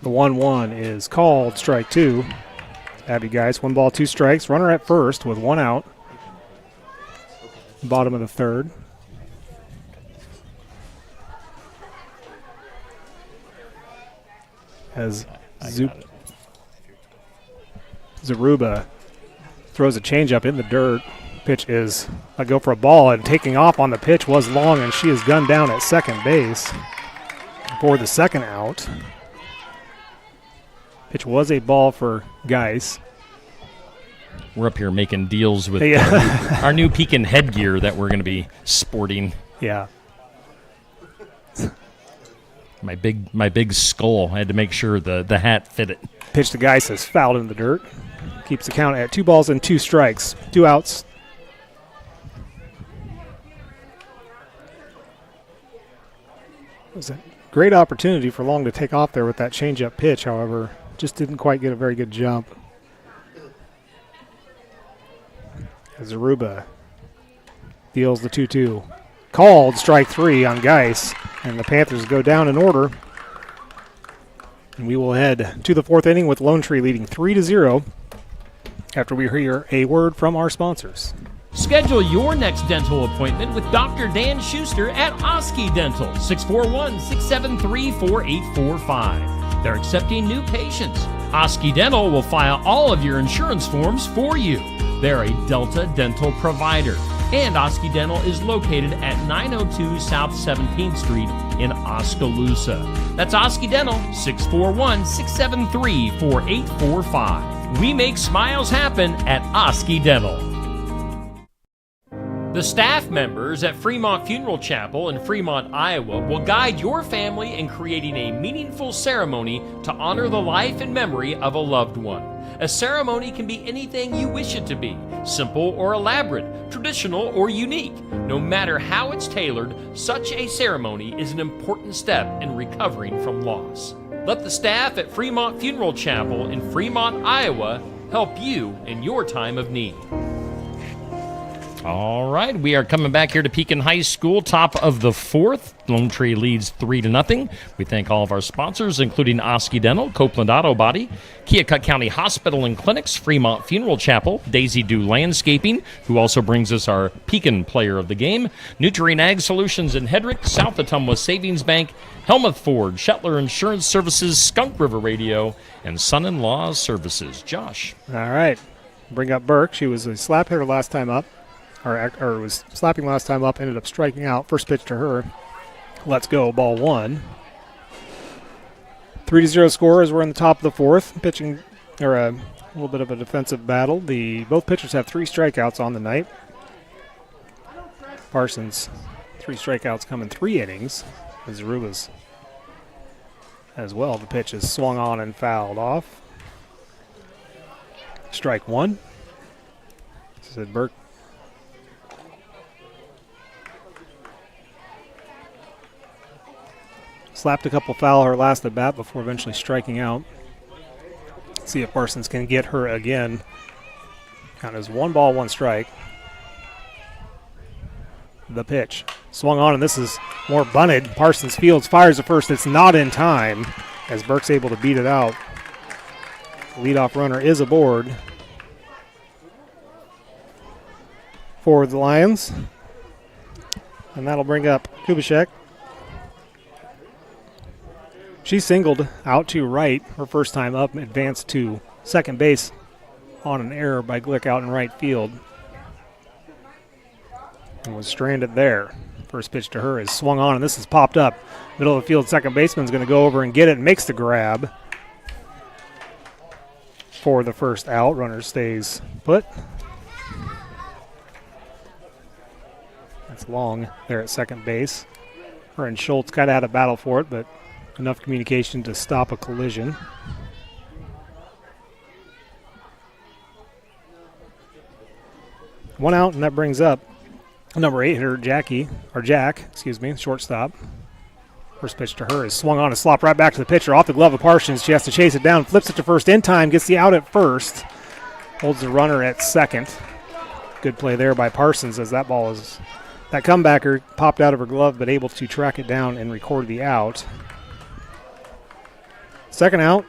S6: The 1-1 is called strike 2. Abby Geis, 1 ball, 2 strikes. Runner at first with 1 out. Bottom of the 3rd. As Zaruba throws a changeup in the dirt. Pitch is a go for a ball, and taking off on the pitch was Long, and she is gunned down at second base for the 2nd out. Pitch was a ball for Geis.
S3: We're up here making deals with our new Pekin headgear that we're going to be sporting.
S6: Yeah.
S3: My big skull. I had to make sure the hat fit it.
S6: Pitch to Geis is fouled in the dirt. Keeps the count at 2 balls and 2 strikes. 2 outs. It was a great opportunity for Long to take off there with that changeup pitch, however. Just didn't quite get a very good jump. Zaruba deals the 2-2. Called strike 3 on Geis, and the Panthers go down in order. And we will head to the 4th inning with Lone Tree leading 3-0 after we hear a word from our sponsors.
S3: Schedule your next dental appointment with Dr. Dan Schuster at Oski Dental, 641-673-4845. They're accepting new patients. Oski Dental will file all of your insurance forms for you. They're a Delta dental provider. And Oski Dental is located at 902 South 17th Street in Oskaloosa. That's Oski Dental, 641-673-4845. We make smiles happen at Oski Dental. The staff members at Fremont Funeral Chapel in Fremont, Iowa will guide your family in creating a meaningful ceremony to honor the life and memory of a loved one. A ceremony can be anything you wish it to be, simple or elaborate, traditional or unique. No matter how it's tailored, such a ceremony is an important step in recovering from loss. Let the staff at Fremont Funeral Chapel in Fremont, Iowa help you in your time of need. All right, we are coming back here to Pekin High School, top of the fourth. Lone Tree leads 3-0. We thank all of our sponsors, including Oski Dental, Copeland Auto Body, Keokuk County Hospital and Clinics, Fremont Funeral Chapel, Daisy Dew Landscaping, who also brings us our Pekin player of the game, Nutrien Ag Solutions in Hedrick, South Ottumwa Savings Bank, Helmuth Ford, Shetler Insurance Services, Skunk River Radio, and Son-in-Law Services. Josh.
S6: All right, bring up Burke. She was a slap hitter last time up. Or was slapping last time up, ended up striking out. First pitch to her. Let's go, ball one. 3-0 score as we're in the top of the fourth. Pitching, or a little bit of a defensive battle. Both pitchers have 3 strikeouts on the night. Parsons, 3 strikeouts come in 3 innings. Zaruba's as well. The pitch is swung on and fouled off. Strike one. Said Burke. Slapped a couple foul her last at bat before eventually striking out. See if Parsons can get her again. Count as 1 ball, 1 strike. The pitch. Swung on, and this is more bunted. Parsons fields, fires at first. It's not in time as Burke's able to beat it out. The leadoff runner is aboard for the Lions. And that'll bring up Kubishek. She singled out to right her first time up and advanced to second base on an error by Glick out in right field. And was stranded there. First pitch to her is swung on, and this is popped up. Middle of the field, second baseman's going to go over and get it and makes the grab for the first out. Runner stays put. That's long there at second base. Her and Schultz kind of had a battle for it, but enough communication to stop a collision. One out, and that brings up number 8 hitter Jack, shortstop. First pitch to her is swung on and slopped right back to the pitcher off the glove of Parsons. She has to chase it down, flips it to first in time, gets the out at first, holds the runner at second. Good play there by Parsons as that comebacker popped out of her glove, but able to track it down and record the out. Second out.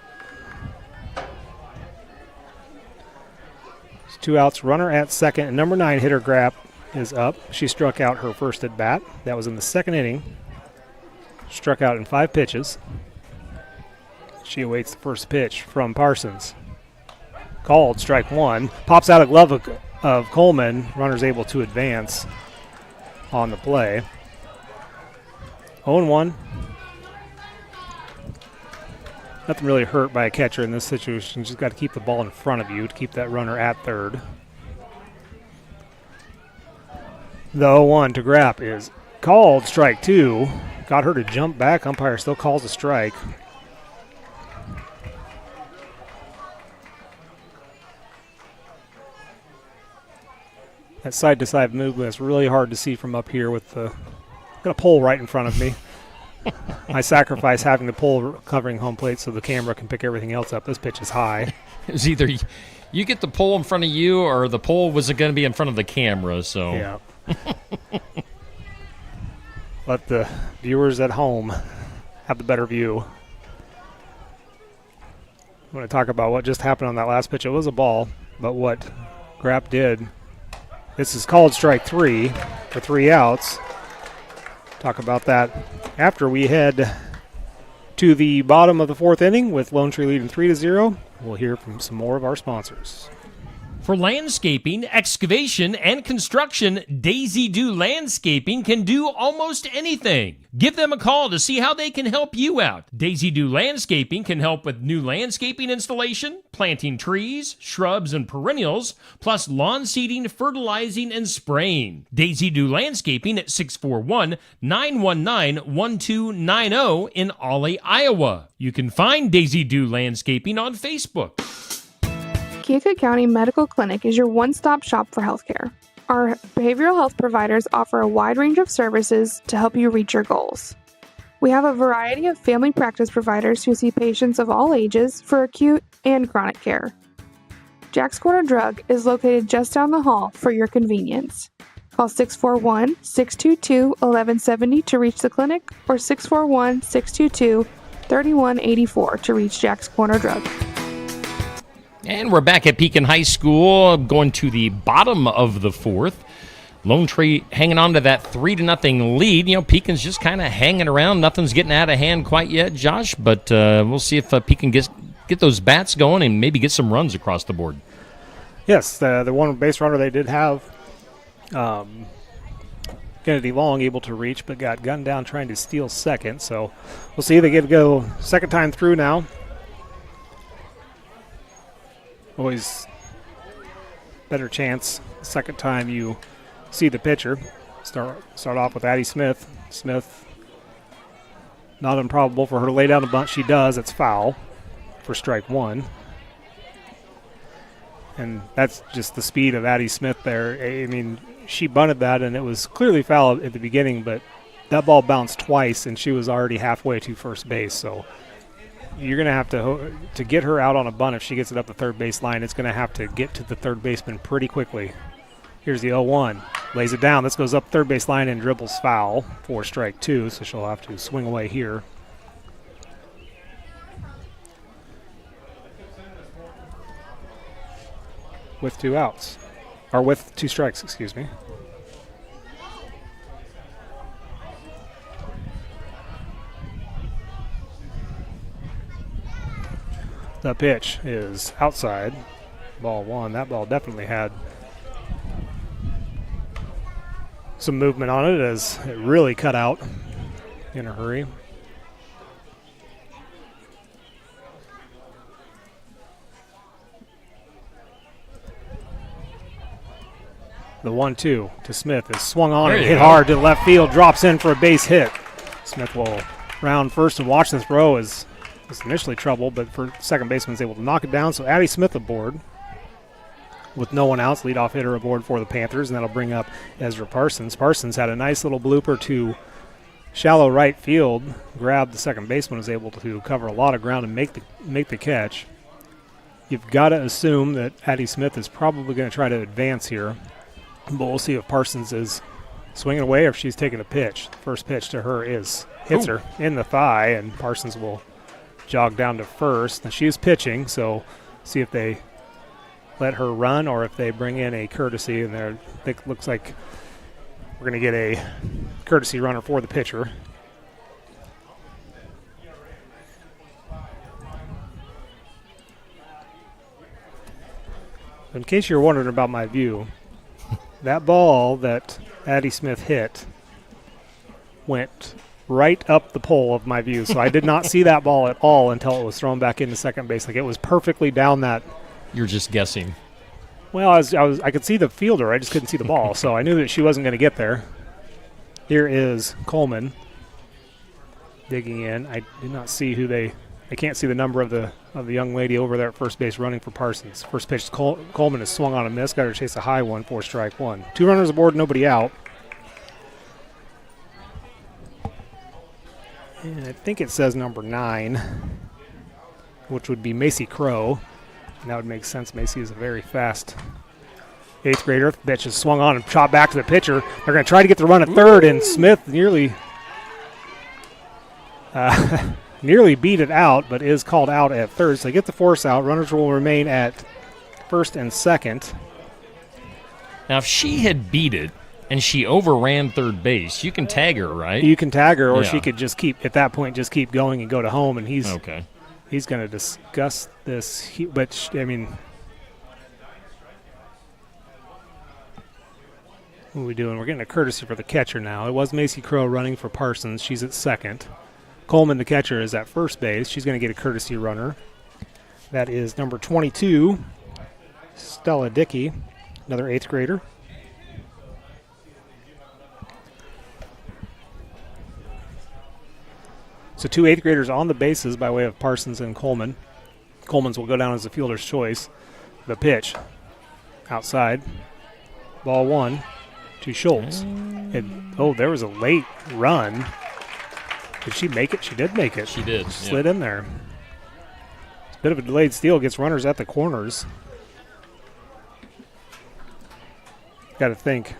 S6: It's 2 outs, runner at second, and number 9 hitter Grapp is up. She struck out her first at bat. That was in the second inning. Struck out in 5 pitches. She awaits the first pitch from Parsons. Called, strike one. Pops out a glove of Coleman. Runner's able to advance on the play. 0-1. Nothing really hurt by a catcher in this situation. Just got to keep the ball in front of you to keep that runner at third. The 0-1 to Grapp is called, strike 2. Got her to jump back. Umpire still calls a strike. That side-to-side movement is really hard to see from up here with the got a pole right in front of me. I sacrifice having the pole covering home plate so the camera can pick everything else up. This pitch is high.
S3: It's either you get the pole in front of you or the pole was going to be in front of the camera. So
S6: yeah. Let the viewers at home have the better view. I'm going to talk about what just happened on that last pitch. It was a ball, but what Grapp did. This is called strike 3 for 3 outs. Talk about that after we head to the bottom of the 4th inning with Lone Tree leading 3-0. We'll hear from some more of our sponsors.
S3: For landscaping, excavation, and construction, Daisy Do Landscaping can do almost anything. Give them a call to see how they can help you out. Daisy Do Landscaping can help with new landscaping installation, planting trees, shrubs, and perennials, plus lawn seeding, fertilizing, and spraying. Daisy Do Landscaping at 641-919-1290 in Ollie, Iowa. You can find Daisy Do Landscaping on Facebook.
S7: Keokuk County Medical Clinic is your one-stop shop for healthcare. Our behavioral health providers offer a wide range of services to help you reach your goals. We have a variety of family practice providers who see patients of all ages for acute and chronic care. Jack's Corner Drug is located just down the hall for your convenience. Call 641-622-1170 to reach the clinic or 641-622-3184 to reach Jack's Corner Drug.
S3: And we're back at Pekin High School, going to the bottom of the fourth. Lone Tree hanging on to that 3-0 lead. You know, Pekin's just kind of hanging around. Nothing's getting out of hand quite yet, Josh, but we'll see if Pekin get those bats going and maybe get some runs across the board.
S6: Yes, the one base runner they did have, Kennedy Long able to reach, but got gunned down trying to steal second. So we'll see if they get to go second time through now. Always better chance second time you see the pitcher. Start off with Addie Smith. Smith, not improbable for her to lay down a bunt. She does. It's foul for strike one. And that's just the speed of Addie Smith there. I mean, she bunted that, and it was clearly foul at the beginning, but that ball bounced twice, and she was already halfway to first base. So you're going to have to get her out on a bunt if she gets it up the third base line. It's going to have to get to the third baseman pretty quickly. Here's the 0-1. Lays it down. This goes up third base line and dribbles foul for strike two, so she'll have to swing away here. With two outs. Or with two strikes, excuse me. The pitch is outside. Ball one. That ball definitely had some movement on it as it really cut out in a hurry. The 1-2 to Smith is swung on and hit hard to left field, drops in for a base hit. Smith will round first and watch the throw as was initially trouble, but for second baseman is able to knock it down. So Addie Smith aboard with no one else, leadoff hitter aboard for the Panthers, and that'll bring up Ezra Parsons. Parsons had a nice little blooper to shallow right field, grabbed the second baseman, was able to cover a lot of ground and make the catch. You've got to assume that Addie Smith is probably going to try to advance here, but we'll see if Parsons is swinging away or if she's taking a pitch. First pitch to her hits her in the thigh, and Parsons will jog down to first. And she is pitching, so see if they let her run or if they bring in a courtesy. And there, it looks like we're going to get a courtesy runner for the pitcher. In case you're wondering about my view, that ball that Addie Smith hit went right up the pole of my view. So I did not see that ball at all until it was thrown back into second base. Like, it was perfectly down that.
S3: You're just guessing.
S6: Well, I could see the fielder. I just couldn't see the ball. So I knew that she wasn't going to get there. Here is Coleman digging in. I did not see I can't see the number of the young lady over there at first base running for Parsons. First pitch, Coleman is swung on a miss. Got her to chase a high one for strike one. 2 runners aboard, nobody out. And I think it says number 9, which would be Macy Crow. And that would make sense. Macy is a very fast 8th grader. The pitch is swung on and chopped back to the pitcher. They're going to try to get the run at third, and Smith nearly beat it out, but is called out at third. So they get the force out. Runners will remain at first and second.
S3: Now, if she had beat it and she overran third base, you can tag her, right?
S6: You can tag her, or she could just keep going and go to home, and he's going to discuss this. But, I mean, What are we doing? We're getting a courtesy for the catcher now. It was Macy Crow running for Parsons. She's at second. Coleman, the catcher, is at first base. She's going to get a courtesy runner. That is number 22, Stella Dickey, another 8th grader. So 2 8th graders on the bases by way of Parsons and Coleman. Coleman's will go down as the fielder's choice. The pitch outside. Ball 1 to Schultz. There was a late run. Did she make it? She did make it.
S3: She did.
S6: Slid in there. It's a bit of a delayed steal. Gets runners at the corners. Got to think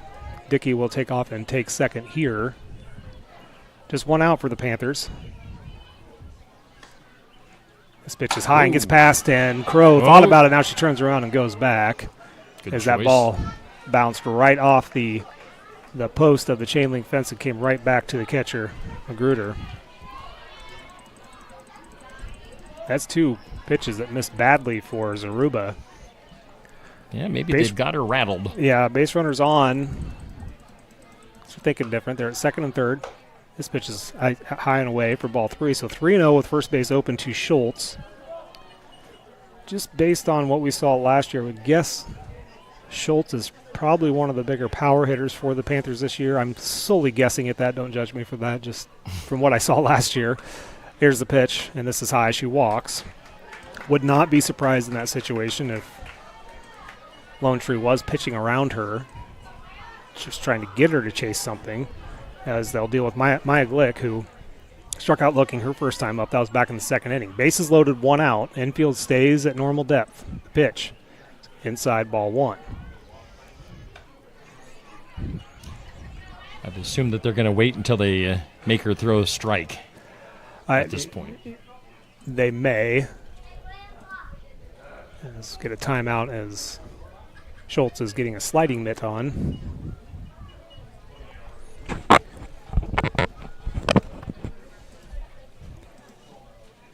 S6: Dickey will take off and take second here. Just one out for the Panthers. This pitch is high and gets past, and Crow thought about it. Now she turns around and goes back.
S3: Good
S6: as
S3: choice.
S6: That ball bounced right off the post of the chain link fence and came right back to the catcher, Magruder. That's 2 pitches that missed badly for Zaruba.
S3: Yeah, maybe they've got her rattled.
S6: Yeah, base runners on. So thinking different. They're at second and third. This pitch is high and away for ball 3. So 3-0 with first base open to Schultz. Just based on what we saw last year, I would guess Schultz is probably one of the bigger power hitters for the Panthers this year. I'm solely guessing at that. Don't judge me for that, just from what I saw last year. Here's the pitch, and this is high. She walks. Would not be surprised in that situation if Lone Tree was pitching around her, just trying to get her to chase something, as they'll deal with Maya Glick, who struck out looking her first time up. That was back in the second inning. Bases loaded, 1 out. Infield stays at normal depth. The pitch, inside, ball 1.
S3: I'd assume that they're going to wait until they make her throw a strike at this point.
S6: They may. Let's get a timeout as Schultz is getting a sliding mitt on.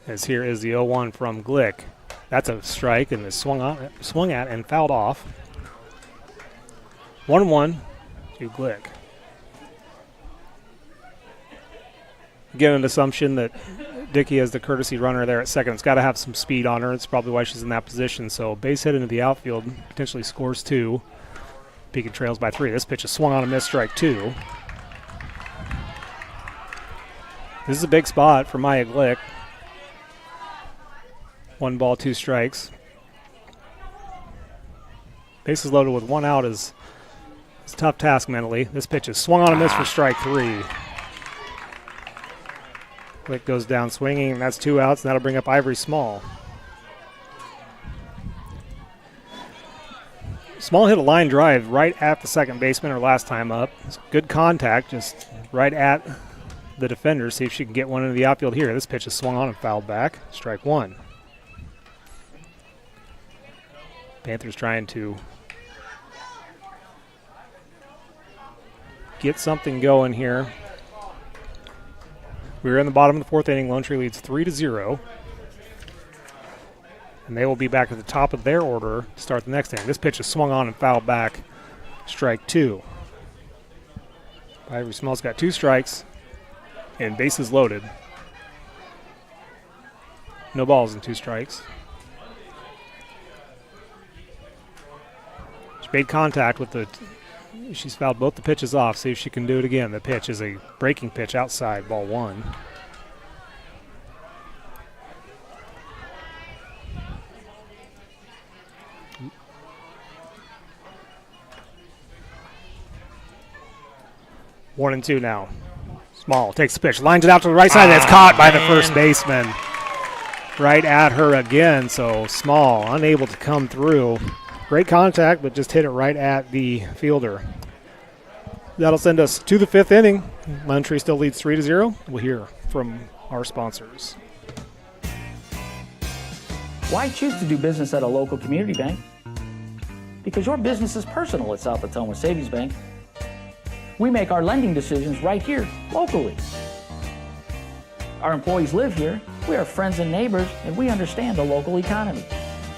S6: As here is the 0-1 from Glick. That's a strike and is swung at and fouled off. 1-1 to Glick. Again, an assumption that Dickey has the courtesy runner there at second. It's got to have some speed on her. It's probably why she's in that position. So base hit into the outfield, potentially scores 2. Pekin trails by 3. This pitch is swung on a miss, strike 2. This is a big spot for Maya Glick. 1 ball, 2 strikes. Bases loaded with 1 out is a tough task mentally. This pitch is swung on a miss for strike 3. Glick goes down swinging, and that's 2 outs, and that'll bring up Ivory Small. Small hit a line drive right at the second baseman her last time up. It's good contact, just right at the defender. See if she can get one into the outfield here. This pitch is swung on and fouled back. Strike 1. Panthers trying to get something going here. We're in the bottom of the 4th inning. Lone Tree leads 3-0. And they will be back at the top of their order to start the next inning. This pitch is swung on and fouled back. Strike 2. Ivory Small's got 2 strikes and bases loaded. No balls and 2 strikes. She made contact with the... She's fouled both the pitches off. See if she can do it again. The pitch is a breaking pitch outside, ball 1. One and 2 now. Small takes the pitch, lines it out to the right side, and it's caught by the first baseman. Right at her again, so Small unable to come through. Great contact, but just hit it right at the fielder. That'll send us to the 5th inning. Lone Tree still leads 3-0. We'll hear from our sponsors.
S8: Why choose to do business at a local community bank? Because your business is personal at South Potomac Savings Bank. We make our lending decisions right here, locally. Our employees live here, we are friends and neighbors, and we understand the local economy.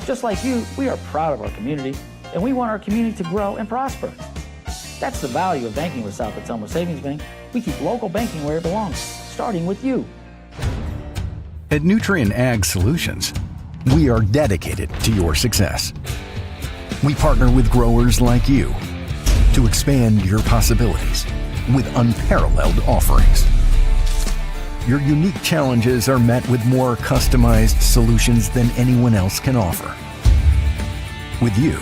S8: Just like you, we are proud of our community, and we want our community to grow and prosper. That's the value of banking with South Potomac Savings Bank. We keep local banking where it belongs, starting with you.
S9: At Nutrien Ag Solutions, we are dedicated to your success. We partner with growers like you to expand your possibilities with unparalleled offerings. Your unique challenges are met with more customized solutions than anyone else can offer. With you,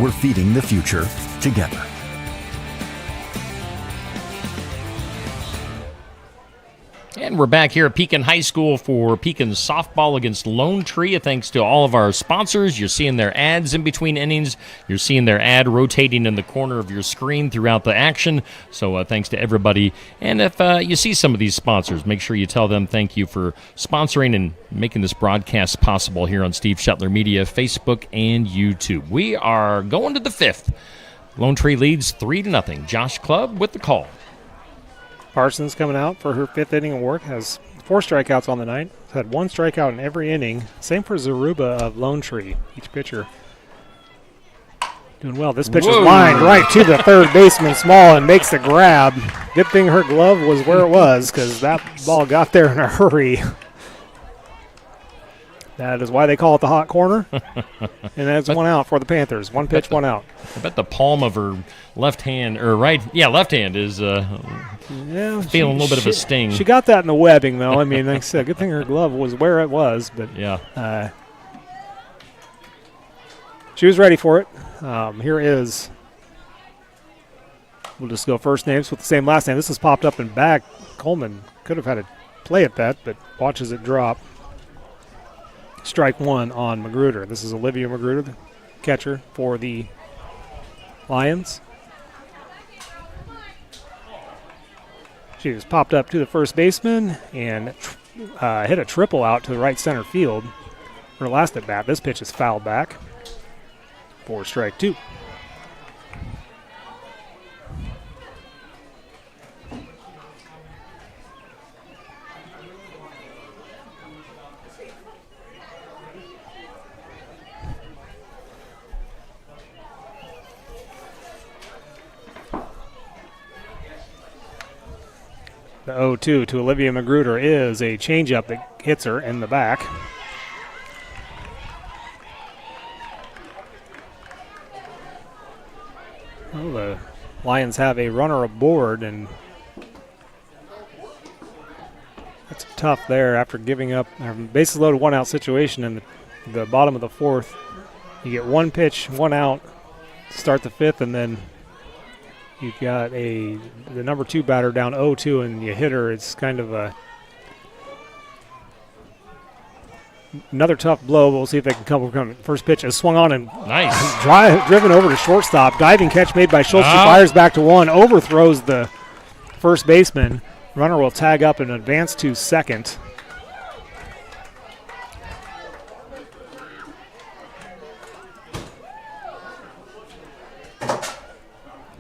S9: we're feeding the future together.
S3: And we're back here at Pekin High School for Pekin softball against Lone Tree. Thanks to all of our sponsors. You're seeing their ads in between innings. You're seeing their ad rotating in the corner of your screen throughout the action. So thanks to everybody. And if you see some of these sponsors, make sure you tell them thank you for sponsoring and making this broadcast possible here on Steve Shetler Media, Facebook, and YouTube. We are going to the fifth. Lone Tree leads 3-0. Josh Clubb with the call.
S6: Parsons coming out for her fifth inning of work, has 4 strikeouts on the night. Had 1 strikeout in every inning. Same for Zaruba of Lone Tree. Each pitcher doing well. This pitch is lined right to the third baseman, Small, and makes the grab. Good thing her glove was where it was, because that ball got there in a hurry. That is why they call it the hot corner. And that's 1 out for the Panthers. 1 pitch, 1 out.
S3: I bet the palm of her left hand, or left hand is feeling a little bit of a sting.
S6: She got that in the webbing, though. I mean, like I said, good thing her glove was where it was. But
S3: yeah,
S6: she was ready for it. Here is, we'll just go first names with the same last name. This has popped up and back. Coleman could have had a play at that, but watches it drop. Strike 1 on Magruder. This is Olivia Magruder, the catcher for the Lions. She was popped up to the first baseman and hit a triple out to the right center field. Her last at bat, this pitch is fouled back for strike 2. The 0-2 to Olivia Magruder is a changeup that hits her in the back. Well, the Lions have a runner aboard, and that's tough there after giving up a bases loaded 1 out situation in the bottom of the 4th. You get 1 pitch, 1 out to start the 5th, and then you've got the number 2 batter down 0-2, and you hit her. It's kind of another tough blow. We'll see if they can come. First pitch is swung on and
S3: nice.
S6: Driven over to shortstop. Diving catch made by Schultz. She fires back to 1, overthrows the first baseman. Runner will tag up and advance to second.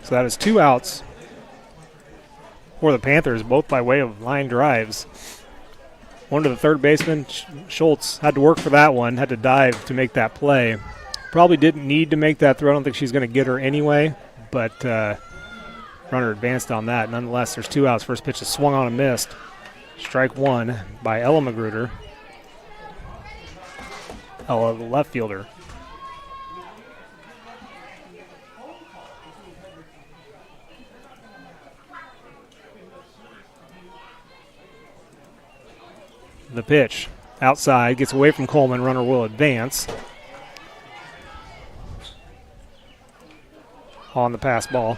S6: So that is 2 outs for the Panthers, both by way of line drives. One to the third baseman. Schultz had to work for that one, had to dive to make that play. Probably didn't need to make that throw. I don't think she's going to get her anyway, but runner advanced on that. Nonetheless, there's 2 outs. First pitch is swung on and missed. Strike 1 by Ella Magruder. Ella, the left fielder. The pitch outside, gets away from Coleman. Runner will advance. On the pass ball.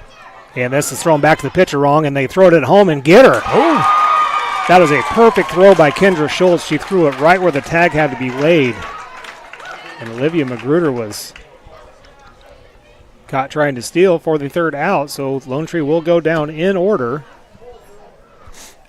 S6: And this is thrown back to the pitcher wrong, and they throw it at home and get her. Oh! That was a perfect throw by Kendra Schultz. She threw it right where the tag had to be laid. And Olivia Magruder was caught trying to steal for the 3rd out, so Lone Tree will go down in order.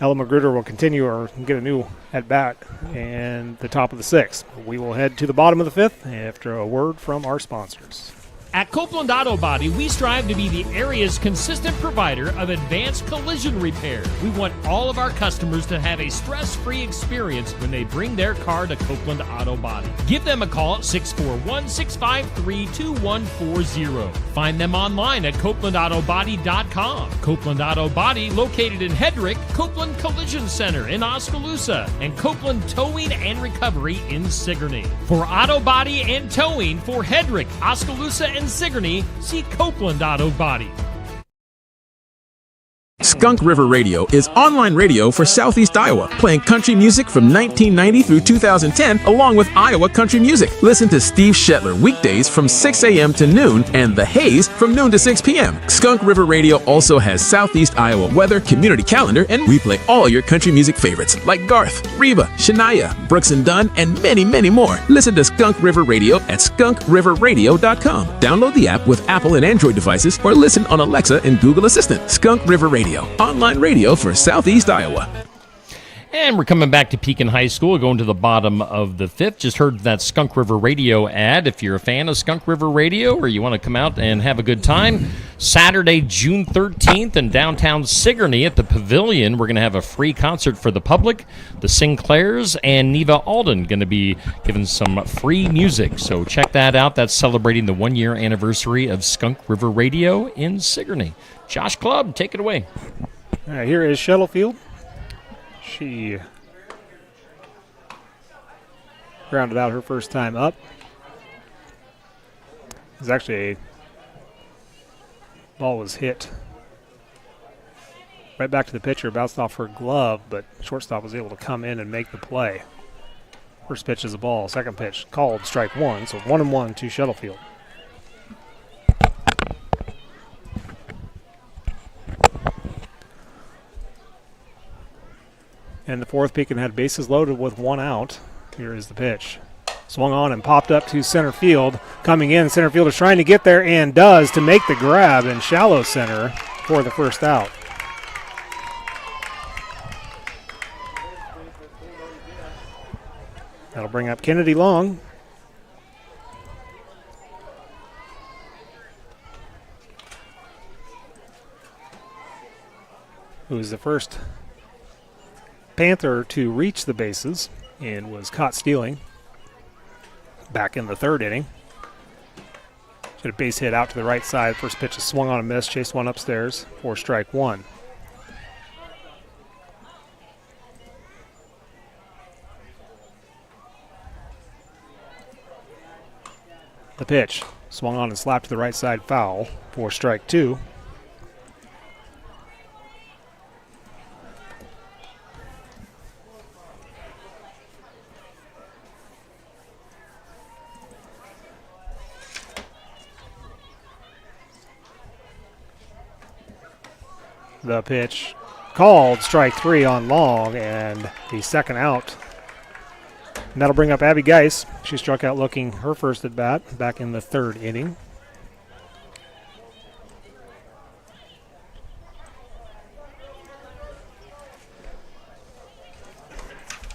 S6: Ella Magruder will continue or get a new at-bat and the top of the 6th. We will head to the bottom of the 5th after a word from our sponsors.
S3: At Copeland Auto Body, we strive to be the area's consistent provider of advanced collision repair. We want all of our customers to have a stress-free experience when they bring their car to Copeland Auto Body. Give them a call at 641-653-2140. Find them online at CopelandAutoBody.com. Copeland Auto Body, located in Hedrick, Copeland Collision Center in Oskaloosa, and Copeland Towing and Recovery in Sigourney. For auto body and towing for Hedrick, Oskaloosa, and Sigourney, see Copeland Auto Body.
S10: Skunk River Radio is online radio for Southeast Iowa, playing country music from 1990 through 2010, along with Iowa country music. Listen to Steve Shetler weekdays from 6 a.m. to noon and The Haze from noon to 6 p.m. Skunk River Radio also has Southeast Iowa weather, community calendar, and we play all your country music favorites like Garth, Reba, Shania, Brooks and Dunn, and many, many more. Listen to Skunk River Radio at skunkriverradio.com. Download the app with Apple and Android devices or listen on Alexa and Google Assistant. Skunk River Radio. Online radio for Southeast Iowa.
S3: And we're coming back to Pekin High School, going to the bottom of the fifth. Just heard that Skunk River Radio ad. If you're a fan of Skunk River Radio or you want to come out and have a good time, Saturday, June 13th in downtown Sigourney at the Pavilion, we're going to have a free concert for the public. The Sinclairs and Neva Alden going to be giving some free music. So check that out. That's celebrating the 1-year anniversary of Skunk River Radio in Sigourney. Josh Clubb, take it away.
S6: All right, here is Shuttlefield. She grounded out her first time up. It was actually ball was hit right back to the pitcher, bounced off her glove, but shortstop was able to come in and make the play. First pitch is a ball. Second pitch called, strike one. So 1-1 to Shuttlefield. And the fourth, Pekin had bases loaded with one out. Here is the pitch. Swung on and popped up to center field. Coming in, center fielder's trying to get there and does to make the grab in shallow center for the first out. That'll bring up Kennedy Long. Who is the first Panther to reach the bases and was caught stealing back in the third inning. She had a base hit out to the right side. First pitch is swung on and missed. Chased one upstairs for strike one. The pitch swung on and slapped to the right side, foul for strike two. The pitch called, strike three on Long, and the second out. And that'll bring up Abby Geis. She struck out looking her first at bat back in the third inning.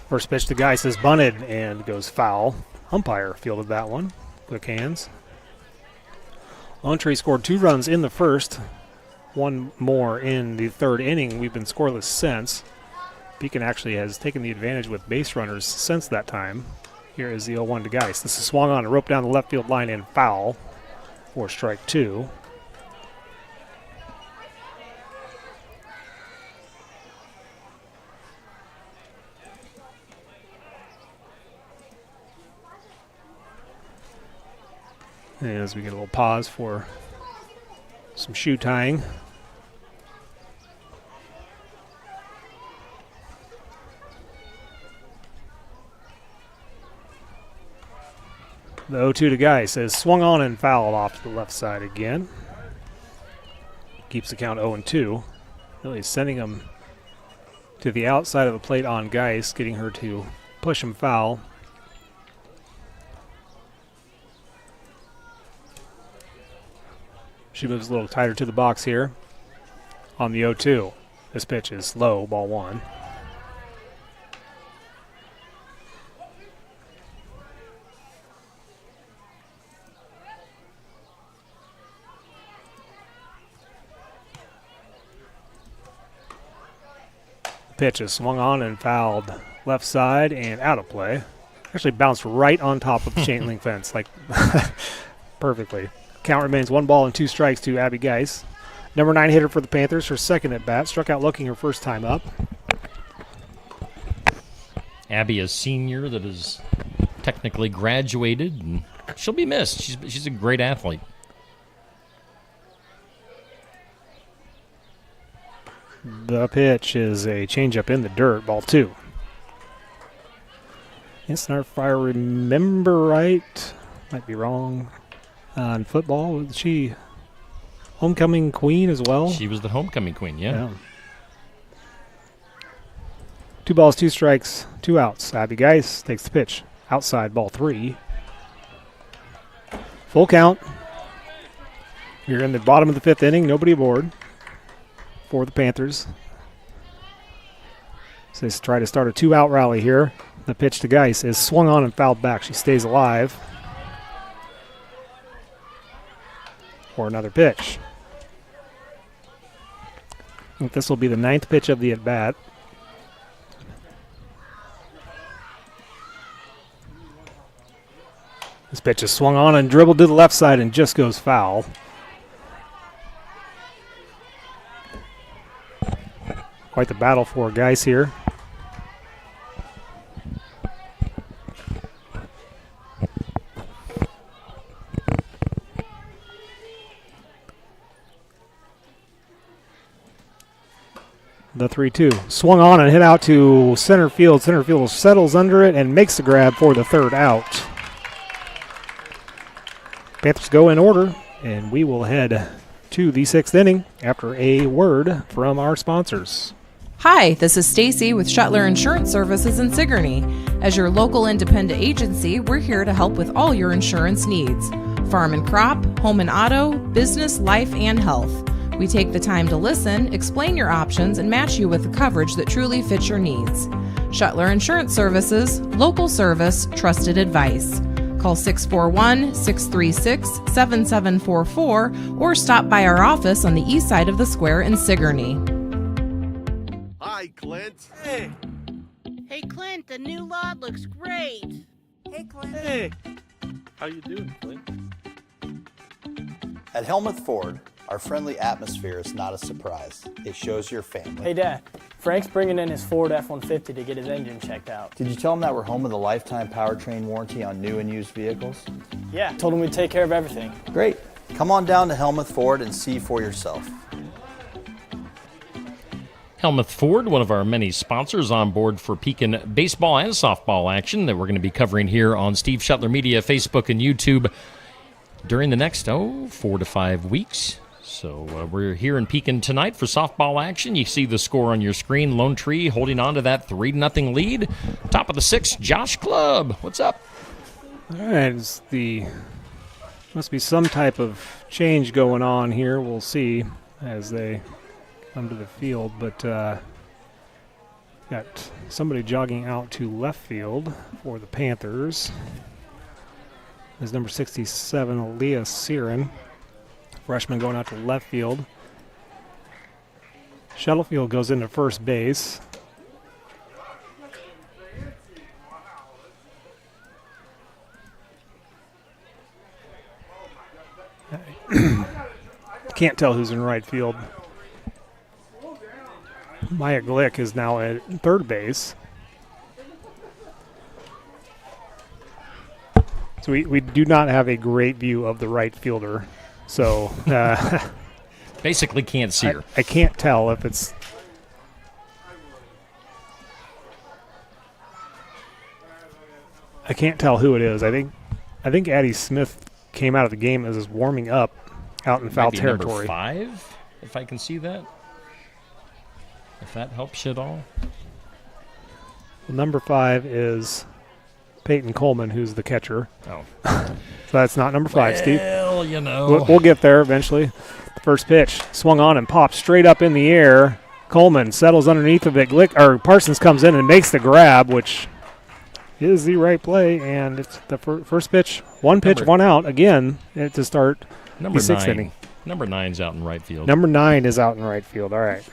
S6: First pitch to Geis is bunted and goes foul. Umpire fielded that one. Quick hands. Lone Tree scored 2 runs in the first. One more in the third inning. We've been scoreless since. Pekin actually has taken the advantage with base runners since that time. Here is the 0-1 to Geis. This is swung on and roped down the left field line and foul for strike two. And as we get a little pause for some shoe tying. The 0-2 to Geis says swung on and fouled off to the left side again. Keeps the count 0-2. Really sending him to the outside of the plate on Geis, getting her to push him foul. She moves a little tighter to the box here on the 0-2. This pitch is low, ball one. Pitch is swung on and fouled left side and out of play. Actually bounced right on top of the chain link fence, like perfectly. Count remains 1 ball and 2 strikes to Abby Geis. Number 9 hitter for the Panthers, her second at bat. Struck out looking her first time up.
S3: Abby, a senior that is technically graduated, and she'll be missed. She's a great athlete.
S6: The pitch is a changeup in the dirt, ball 2. Yes, and if I remember right, might be wrong, on football, was she homecoming queen as well?
S3: She was the homecoming queen, yeah.
S6: 2 balls, 2 strikes, 2 outs. Abby Geis takes the pitch. Outside, ball 3. Full count. You're in the bottom of the 5th inning. Nobody aboard for the Panthers. So they try to start a 2-out rally here. The pitch to Geis is swung on and fouled back. She stays alive. For another pitch. I think this will be the 9th pitch of the at-bat. This pitch is swung on and dribbled to the left side and just goes foul. Quite the battle for Geis here. The 3-2. Swung on and hit out to center field. Center field settles under it and makes the grab for the 3rd out. Panthers go in order, and we will head to the 6th inning after a word from our sponsors.
S2: Hi, this is Stacy with Shuttler Insurance Services in Sigourney. As your local independent agency, we're here to help with all your insurance needs. Farm and crop, home and auto, business, life, and health. We take the time to listen, explain your options, and match you with the coverage that truly fits your needs. Shuttler Insurance Services, local service, trusted advice. Call 641-636-7744 or stop by our office on the east side of the square in Sigourney.
S11: Hi, Clint.
S12: Hey, Clint, the new lot looks great.
S14: Hey, Clint.
S11: Hey. How you doing, Clint?
S1: At Helmuth Ford, our friendly atmosphere is not a surprise. It shows your family.
S13: Hey, Dad. Frank's bringing in his Ford F-150 to get his engine checked out.
S1: Did you tell him that we're home with a lifetime powertrain warranty on new and used vehicles?
S13: Yeah, told him we'd take care of everything.
S1: Great. Come on down to Helmuth Ford and see for yourself.
S3: Helmuth Ford, one of our many sponsors on board for Pekin baseball and softball action that we're going to be covering here on Steve Shuttler Media, Facebook, and YouTube during the next, 4 to 5 weeks. So we're here in Pekin tonight for softball action. You see the score on your screen. Lone Tree holding on to that 3-0 lead. Top of the 6th, Josh Clubb. What's up?
S6: All right, must be some type of change going on here. We'll see as they come to the field. But got somebody jogging out to left field for the Panthers. There's number 67, Aaliyah Siren. Freshman going out to left field. Shuttlefield goes into first base. Can't tell who's in right field. Maya Glick is now at third base. So we do not have a great view of the right fielder. So
S3: basically can't see her.
S6: I can't tell if it's I can't tell who it is. I think Addie Smith came out of the game as is warming up out in foul territory.
S3: Number 5, if I can see that. If that helps you at all.
S6: Well, number 5 is Peyton Coleman, who's the catcher.
S3: Oh.
S6: So that's not number 5, Steve.
S3: Well, you know.
S6: We'll get there eventually. The first pitch swung on and popped straight up in the air. Coleman settles underneath of it. Parsons comes in and makes the grab, which is the right play. And it's the first pitch. One pitch, one out again to start the 6th inning.
S3: Number 9's out in right field.
S6: Number 9 is out in right field. All right.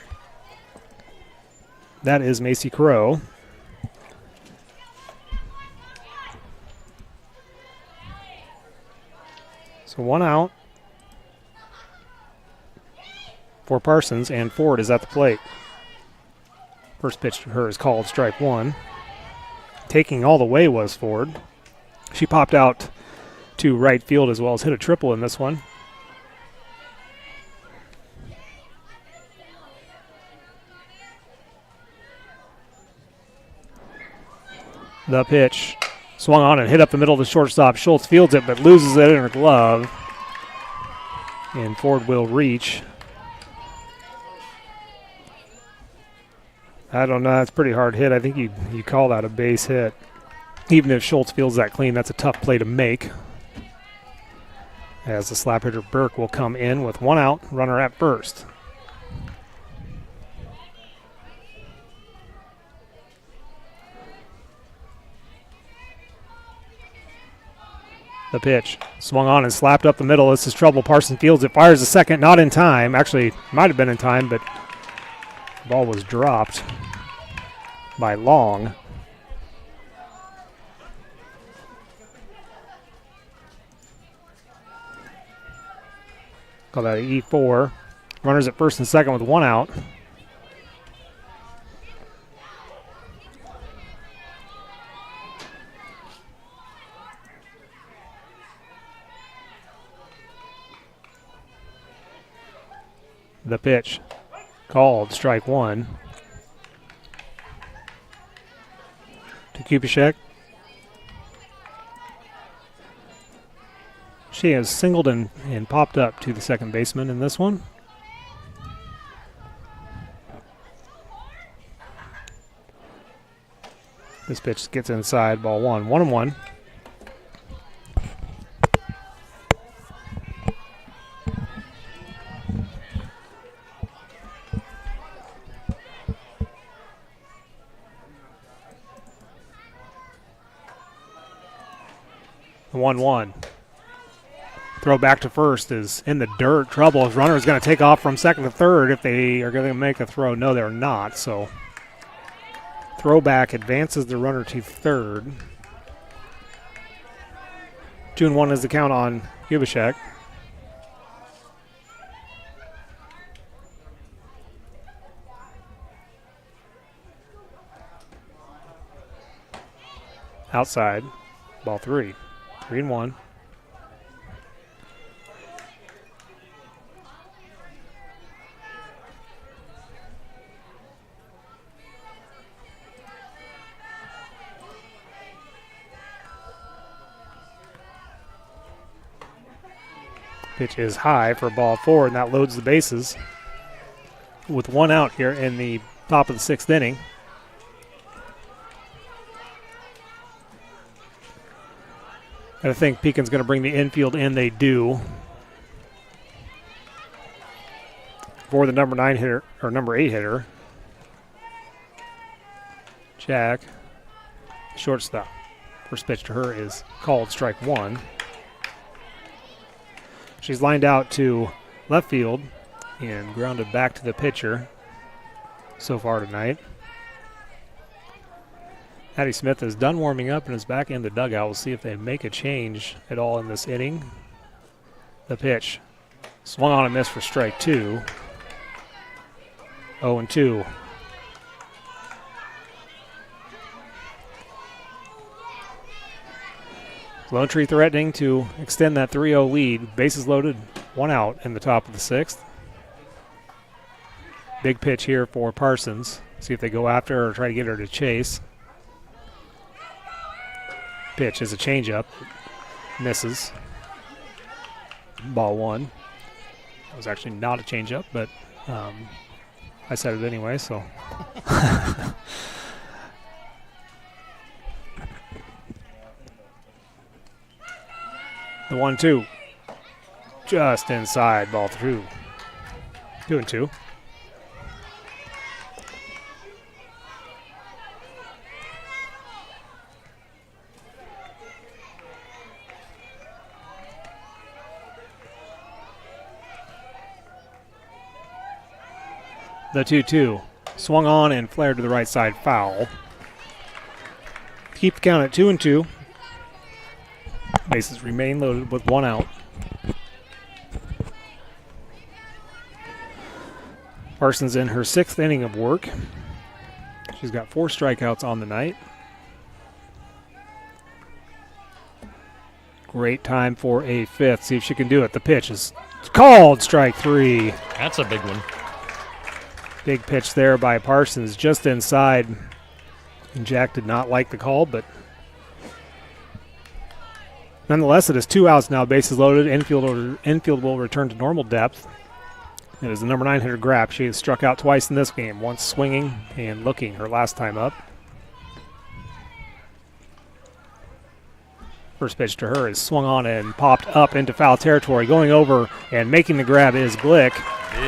S6: That is Macy Crow. So 1 out for Parsons, and Ford is at the plate. First pitch to her is called strike 1. Taking all the way was Ford. She popped out to right field as well as hit a triple in this one. The pitch swung on and hit up the middle of the shortstop. Schultz fields it but loses it in her glove. And Ford will reach. I don't know. That's a pretty hard hit. I think you call that a base hit. Even if Schultz fields that clean, that's a tough play to make. As the slap hitter Burke will come in with 1 out, runner at first. The pitch swung on and slapped up the middle. This is trouble. Parson fields it, fires a second, not in time. Actually, might have been in time, but the ball was dropped by Long. Call that an E4. Runners at first and second with 1 out. The pitch called strike 1 to Kupishek. She has singled and popped up to the second baseman in this one. This pitch gets inside, ball 1. 1-1. The 1-1. Throw back to first is in the dirt. Trouble. His runner is going to take off from second to third if they are going to make a throw. No, they're not. So throwback advances the runner to third. 2-1 is the count on Kubishek. Outside. Ball 3. 3-1. Pitch is high for ball 4, and that loads the bases with 1 out here in the top of the 6th inning. I think Pekin's going to bring the infield in. They do. For the number 9 hitter, or number 8 hitter, Jack, shortstop. First pitch to her is called strike 1. She's lined out to left field and grounded back to the pitcher so far tonight. Addie Smith is done warming up and is back in the dugout. We'll see if they make a change at all in this inning. The pitch swung on and missed for strike 2. 0-2. Lone Tree threatening to extend that 3-0 lead. Bases loaded, 1 out in the top of the 6th. Big pitch here for Parsons. See if they go after her or try to get her to chase. Pitch is a changeup. Misses. Ball 1. It was actually not a changeup, but I said it anyway, so. The 1-2. Just inside, ball through. 2-2. The 2-2. Swung on and flared to the right side, foul. Keep the count at 2-2. Bases remain loaded with 1 out. Parsons in her 6th inning of work. She's got 4 strikeouts on the night. Great time for a 5th. See if she can do it. The pitch is called, strike 3.
S3: That's a big one.
S6: Big pitch there by Parsons, just inside. And Jack did not like the call, but nonetheless, it is 2 outs now, bases loaded. Infield will return to normal depth. It is the number 9 hitter, Grapp. She has struck out twice in this game, once swinging and looking her last time up. First pitch to her is swung on and popped up into foul territory. Going over and making the grab is Glick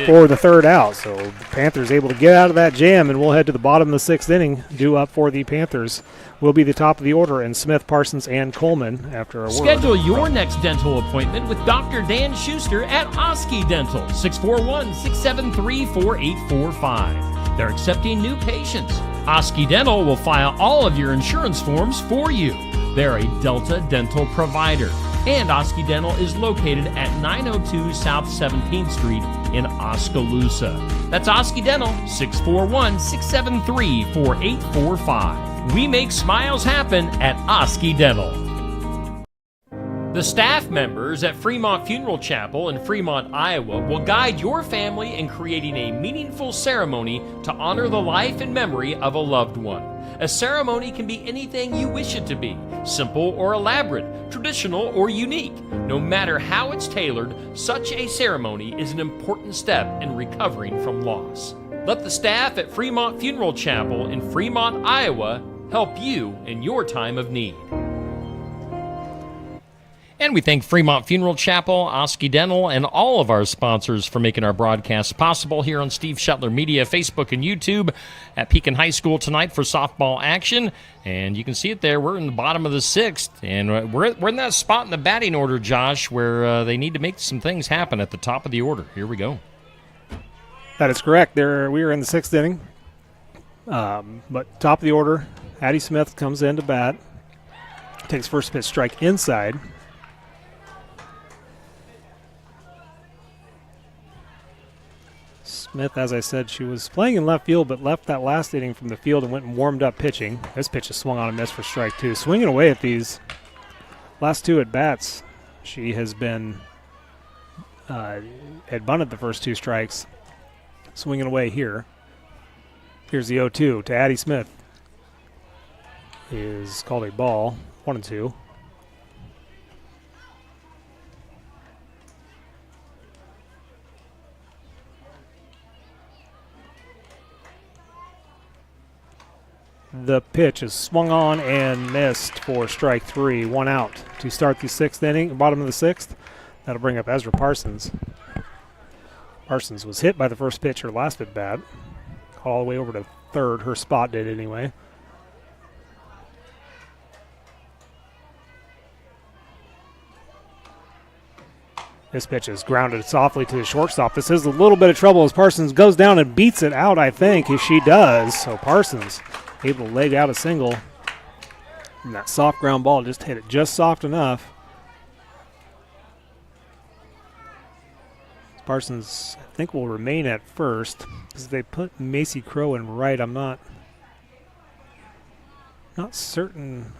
S6: for the 3rd out. So the Panthers able to get out of that jam, and we'll head to the bottom of the 6th inning. Due up for the Panthers will be the top of the order in Smith, Parsons, and Coleman after a word.
S3: Schedule your next dental appointment with Dr. Dan Schuster at Oski Dental, 641-673-4845. They're accepting new patients. Oski Dental will file all of your insurance forms for you. They're a Delta dental provider. And Oski Dental is located at 902 South 17th Street in Oskaloosa. That's Oski Dental, 641-673-4845. We make smiles happen at Oski Dental. The staff members at Fremont Funeral Chapel in Fremont, Iowa will guide your family in creating a meaningful ceremony to honor the life and memory of a loved one. A ceremony can be anything you wish it to be, simple or elaborate, traditional or unique. No matter how it's tailored, such a ceremony is an important step in recovering from loss. Let the staff at Fremont Funeral Chapel in Fremont, Iowa help you in your time of need. And we thank Fremont Funeral Chapel, Oski Dental, and all of our sponsors for making our broadcast possible here on Steve Shetler Media, Facebook, and YouTube at Pekin High School tonight for softball action. And you can see it there. We're in the bottom of the 6th, and we're in that spot in the batting order, Josh, where they need to make some things happen at the top of the order. Here we go.
S6: That is correct. We are in the 6th inning. But top of the order, Addie Smith comes in to bat. Takes first pitch, strike inside. Smith, as I said, she was playing in left field, but left that last inning from the field and went and warmed up pitching. This pitch is swung on and missed for strike 2. Swinging away at these last 2 at-bats. She has been had bunted the first 2 strikes. Swinging away here. Here's the 0-2 to Addie Smith. Is called a ball, 1-2. The pitch is swung on and missed for strike 3. 1 out to start the 6th inning, bottom of the 6th. That'll bring up Ezra Parsons. Parsons was hit by the first pitch her last at bat. All the way over to 3rd. Her spot did anyway. This pitch is grounded softly to the shortstop. This is a little bit of trouble as Parsons goes down and beats it out, I think, if she does. So Parsons able to leg out a single. And that soft ground ball just hit it just soft enough. Parsons, I think, will remain at first because they put Macy Crow in right. I'm not certain.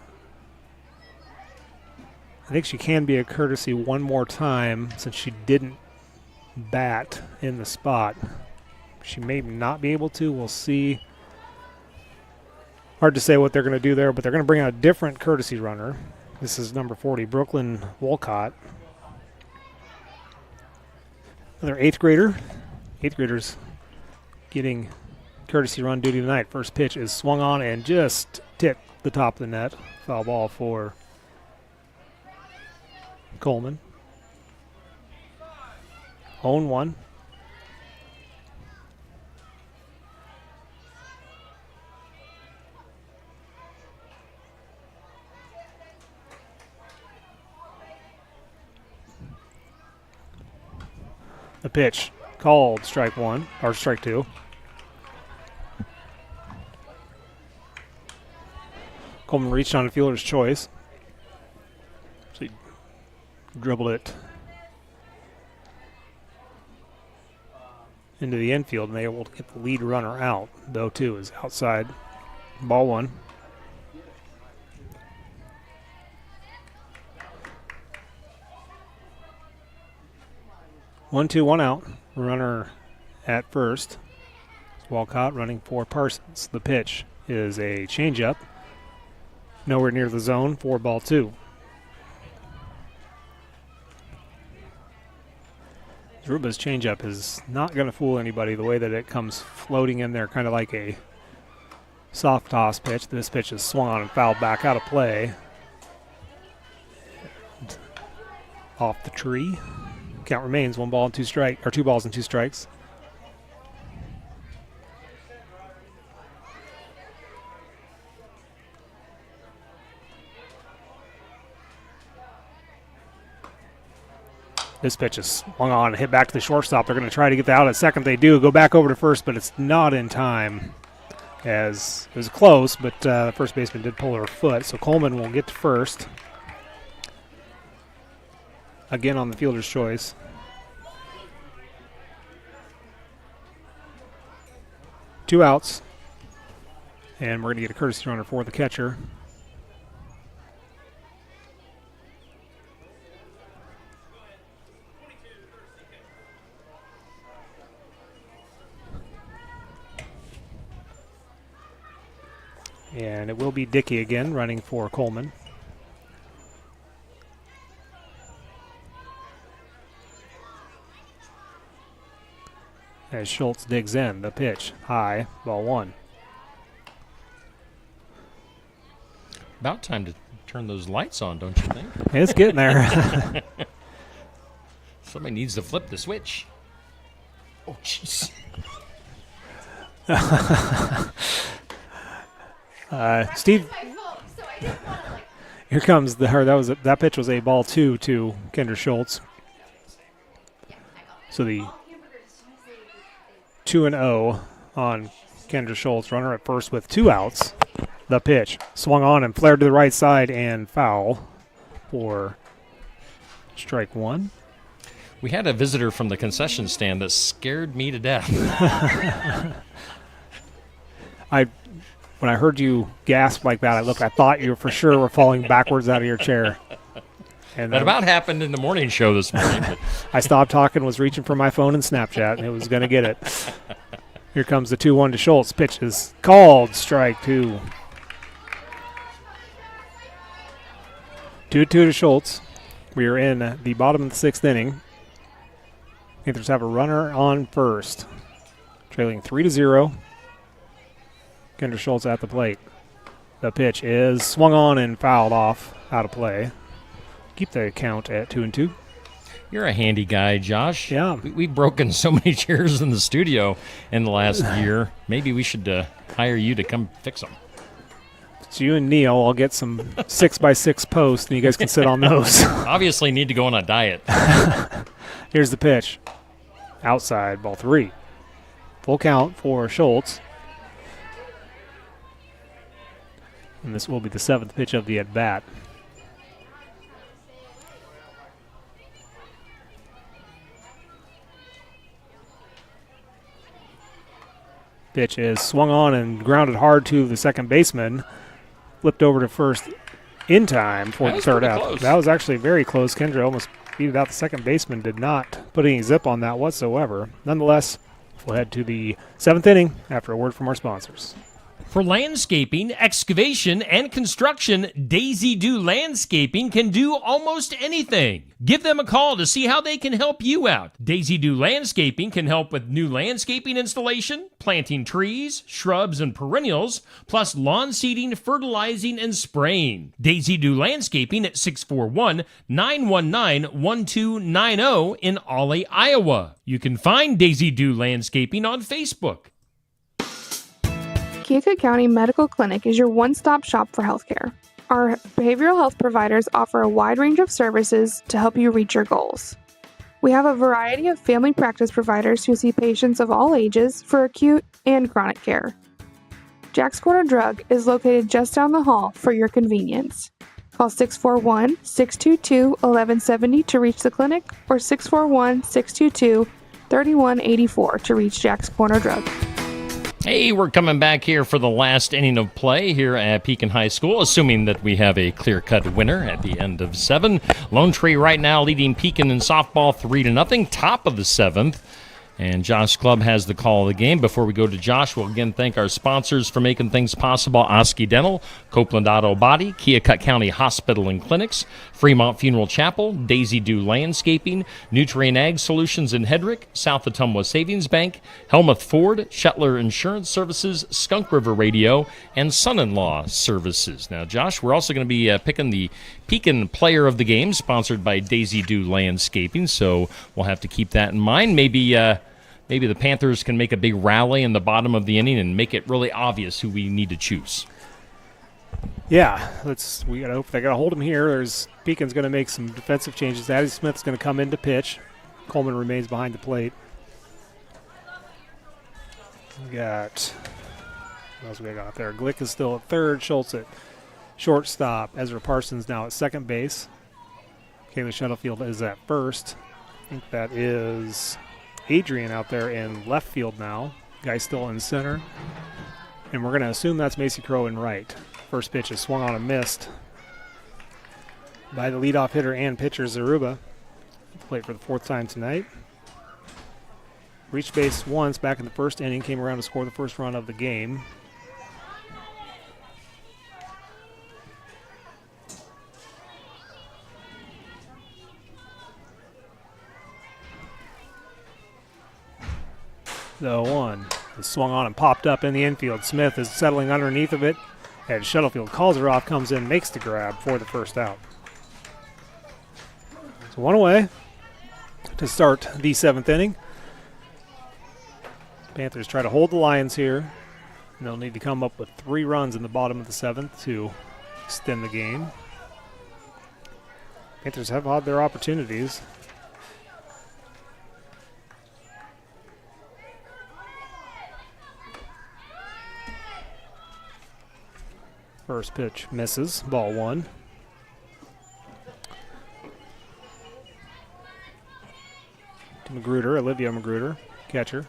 S6: I think she can be a courtesy one more time since she didn't bat in the spot. She may not be able to. We'll see. Hard to say what they're going to do there, but they're going to bring out a different courtesy runner. This is number 40, Brooklyn Wolcott. Another 8th grader. 8th graders getting courtesy run duty tonight. First pitch is swung on and just tipped the top of the net. Foul ball for Coleman. 0-1. The pitch called strike 1 or strike 2. Coleman reached on a fielder's choice. So he dribbled it into the infield, and they were able to get the lead runner out. The 0-2 is outside. Ball one. One, two, one out. Runner at first. Walcott running for Parsons. The pitch is a changeup. Nowhere near the zone for ball two. Ruba's changeup is not going to fool anybody the way that it comes floating in there, kind of like a soft toss pitch. This pitch is swung on and fouled back out of play. Off the tree. Count remains 2 balls and 2 strikes. This pitch is swung on and hit back to the shortstop. They're going to try to get that out at second. They do. Go back over to first, but it's not in time. As it was close, but the first baseman did pull her foot. So Coleman will get to first. Again on the fielder's choice. Two outs. And we're going to get a courtesy runner for the catcher. And it will be Dickey again running for Coleman. As Schultz digs in, the pitch high, ball one.
S3: About time to turn those lights on, don't you think?
S6: It's getting there.
S3: Somebody needs to flip the switch. Oh, jeez.
S6: Steve, here comes that pitch was a ball two to Kendra Schultz. So the 2-0 on Kendra Schultz, runner at first with 2 outs. The pitch swung on and flared to the right side and foul for strike one.
S3: We had a visitor from the concession stand that scared me to death.
S6: When I heard you gasp like that, I thought you for sure were falling backwards out of your chair. And
S3: that about happened in the morning show this morning.
S6: I stopped talking, was reaching for my phone and Snapchat, and it was going to get it. Here comes the 2-1 to Schultz. Pitch is called, strike two. 2-2 to Schultz. We are in the bottom of the 6th inning. Panthers have a runner on first, trailing 3-0. Kendra Schultz at the plate. The pitch is swung on and fouled off out of play. Keep the count at 2-2.
S3: You're a handy guy, Josh.
S6: Yeah.
S3: We've broken so many chairs in the studio in the last year. Maybe we should hire you to come fix them.
S6: It's you and Neil. I'll get some 6x6 posts, and you guys can sit on those.
S3: Obviously need to go on a diet.
S6: Here's the pitch. Outside, ball 3. Full count for Schultz. And this will be the 7th pitch of the at-bat. Pitch is swung on and grounded hard to the second baseman. Flipped over to first in time for the third out.
S3: Close.
S6: That was actually very close. Kendra almost beat it out. The second baseman did not put any zip on that whatsoever. Nonetheless, we'll head to the 7th inning after a word from our sponsors.
S3: For landscaping, excavation, and construction, Daisy Do Landscaping can do almost anything. Give them a call to see how they can help you out. Daisy Do Landscaping can help with new landscaping installation, planting trees, shrubs, and perennials, plus lawn seeding, fertilizing, and spraying. Daisy Do Landscaping at 641-919-1290 in Ollie, Iowa. You can find Daisy Do Landscaping on Facebook.
S7: Keokuk County Medical Clinic is your one-stop shop for healthcare. Our behavioral health providers offer a wide range of services to help you reach your goals. We have a variety of family practice providers who see patients of all ages for acute and chronic care. Jack's Corner Drug is located just down the hall for your convenience. Call 641-622-1170 to reach the clinic or 641-622-3184 to reach Jack's Corner Drug.
S3: Hey, we're coming back here for the last inning of play here at Pekin High School, assuming that we have a clear-cut winner at the end of 7. Lone Tree right now leading Pekin in softball 3-0, top of the 7th. And Josh Clubb has the call of the game. Before we go to Josh, we'll again thank our sponsors for making things possible. Oski Dental, Copeland Auto Body, Keokuk County Hospital and Clinics, Fremont Funeral Chapel, Daisy Dew Landscaping, Nutrient Ag Solutions in Hedrick, South Ottumwa Savings Bank, Helmuth Ford, Shetler Insurance Services, Skunk River Radio, and Son-in-Law Services. Now, Josh, we're also going to be picking the Pekin Player of the Game, sponsored by Daisy Dew Landscaping, so we'll have to keep that in mind. Maybe the Panthers can make a big rally in the bottom of the inning and make it really obvious who we need to choose.
S6: Yeah, we gotta hope they gotta hold him here. Pekin's gonna make some defensive changes. Addie Smith's gonna come in to pitch. Coleman remains behind the plate. We got what else we got there? Glick is still at third. Schultz at shortstop. Ezra Parsons now at second base. Kayla Shuttlefield is at first. I think that is Adrian out there in left field now. Guy still in center. And we're going to assume that's Macy Crow in right. First pitch is swung on and missed by the leadoff hitter and pitcher Zaruba. Played for the 4th time tonight. Reached base once back in the first inning. Came around to score the first run of the game. The 1 is swung on and popped up in the infield. Smith is settling underneath of it. And Shuttlefield calls her off, comes in, makes the grab for the first out. So 1 away to start the 7th inning. Panthers try to hold the Lions here. And they'll need to come up with 3 runs in the bottom of the 7th to extend the game. Panthers have had their opportunities. First pitch misses, ball 1. To Magruder, Olivia Magruder, catcher.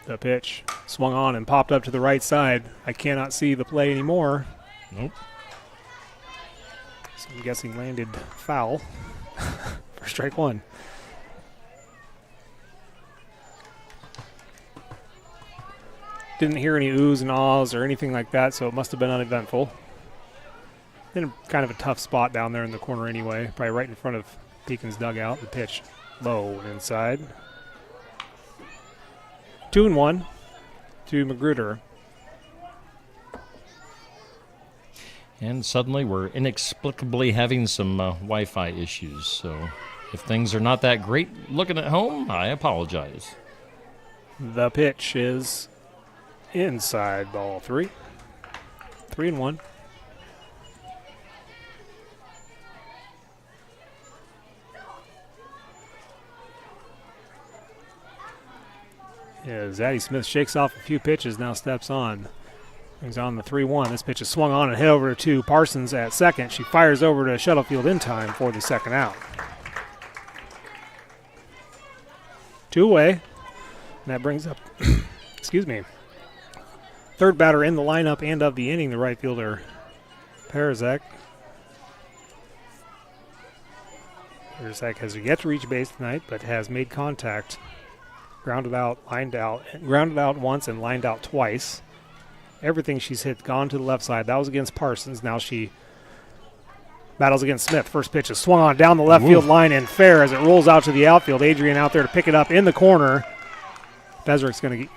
S6: The pitch swung on and popped up to the right side. I cannot see the play anymore.
S3: Nope.
S6: So I'm guessing landed foul for strike 1. Didn't hear any oohs and ahs or anything like that, so it must have been uneventful. In kind of a tough spot down there in the corner anyway, probably right in front of Pekin's dugout. The pitch low and inside. 2-1 to Magruder.
S3: And suddenly we're inexplicably having some Wi-Fi issues, so if things are not that great looking at home, I apologize.
S6: The pitch is inside, ball 3. 3-1. As Addie Smith shakes off a few pitches, now steps on. Brings on the 3-1. This pitch is swung on and hit over to Parsons at second. She fires over to Shuttlefield in time for the second out. 2 away. And that brings up, excuse me, third batter in the lineup and of the inning, the right fielder, Perizak. Perizak has yet to reach base tonight, but has made contact. Grounded out once and lined out twice. Everything she's hit gone to the left side. That was against Parsons. Now she battles against Smith. First pitch is swung on down the left field line and fair as it rolls out to the outfield. Adrian out there to pick it up in the corner. Perizak's going to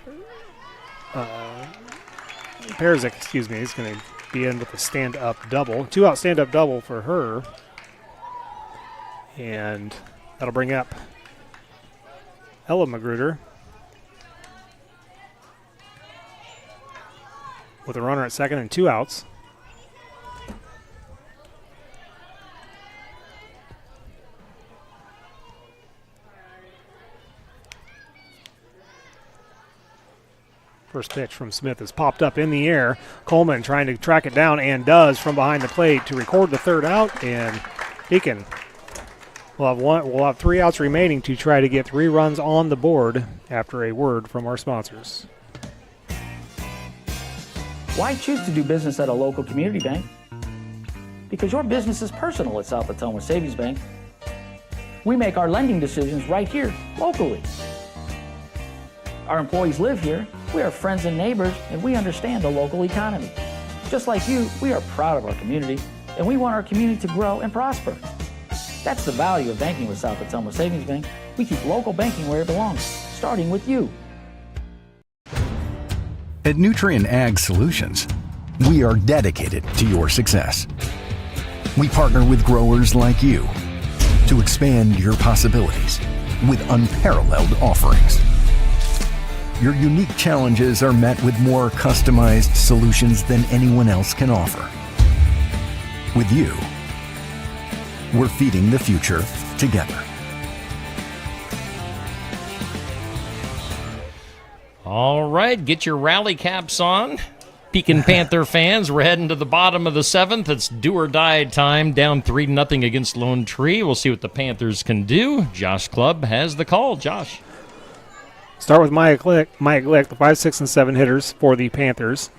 S6: Perizak, excuse me, is going to be in with a stand-up double. 2-out stand-up double for her. And that'll bring up Ella Magruder with a runner at second and 2 outs. First pitch from Smith is popped up in the air. Coleman trying to track it down and does from behind the plate to record the third out. And Pekin will have 3 outs remaining to try to get 3 runs on the board after a word from our sponsors.
S8: Why choose to do business at a local community bank? Because your business is personal at South Potomac Savings Bank. We make our lending decisions right here, locally. Our employees live here, we are friends and neighbors, and we understand the local economy. Just like you, we are proud of our community, and we want our community to grow and prosper. That's the value of banking with South Potomac Savings Bank. We keep local banking where it belongs, starting with you.
S9: At Nutrien Ag Solutions, we are dedicated to your success. We partner with growers like you to expand your possibilities with unparalleled offerings. Your unique challenges are met with more customized solutions than anyone else can offer. With you, we're feeding the future together.
S3: All right, get your rally caps on. Pekin Panther fans, we're heading to the bottom of the 7th. It's do or die time, down 3-0 against Lone Tree. We'll see what the Panthers can do. Josh Clubb has the call. Josh.
S6: Start with Maya Glick, the 5, 6, and 7 hitters for the Panthers.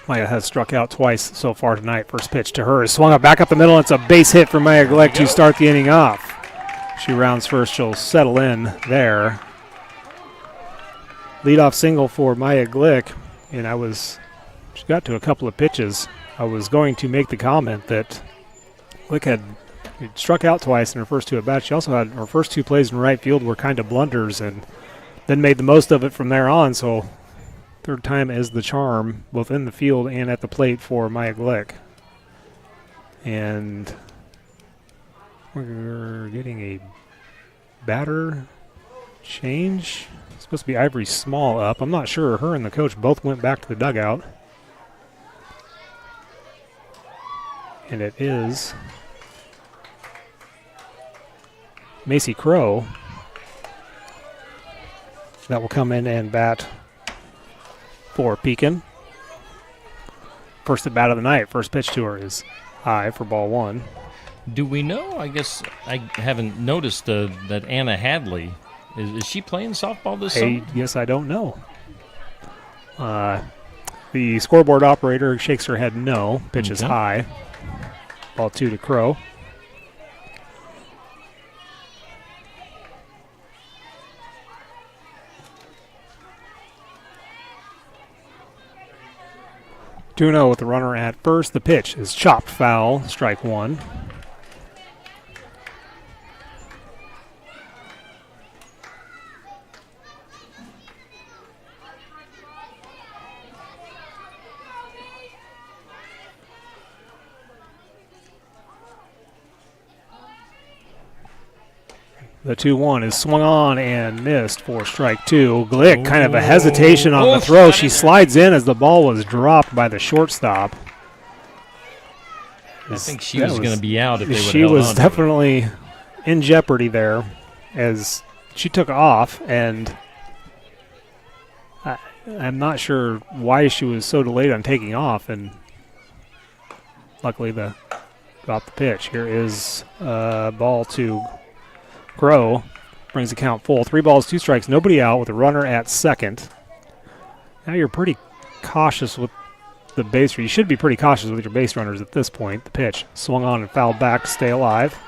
S6: Maya has struck out twice so far tonight. First pitch to her is swung up back up the middle. It's a base hit for Maya Glick to start the inning off. She rounds first. She'll settle in there. Leadoff single for Maya Glick, and she got to a couple of pitches. I was going to make the comment that Glick had struck out twice in her first 2 at-bats. She also had her first 2 plays in right field were kind of blunders, and then made the most of it from there on. So third time is the charm, both in the field and at the plate for Maya Glick. And we're getting a batter change. It's supposed to be Ivory Small up. I'm not sure. Her and the coach both went back to the dugout. And it is Macy Crow that will come in and bat for Pekin. First at bat of the night. First pitch to her is high for ball 1.
S3: Do we know? I guess I haven't noticed that Anna Hadley, is she playing softball this summer?
S6: Yes, I don't know. The scoreboard operator shakes her head no. Pitch is high. Ball 2 to Crow. Tuno with the runner at first. The pitch is chopped foul, strike 1. The 2-1 is swung on and missed for strike 2. Glick, kind of a hesitation on the throw. She slides in as the ball was dropped by the shortstop.
S3: I think she was going to be out if they would have
S6: She
S3: held
S6: was
S3: on
S6: definitely in jeopardy there as she took off, and I'm not sure why she was so delayed on taking off, and luckily got the pitch. Here is ball 2. Crow brings the count full. 3 balls, 2 strikes, nobody out with a runner at second. Now you're pretty cautious with the base. You should be pretty cautious with your base runners at this point. The pitch swung on and fouled back to stay alive.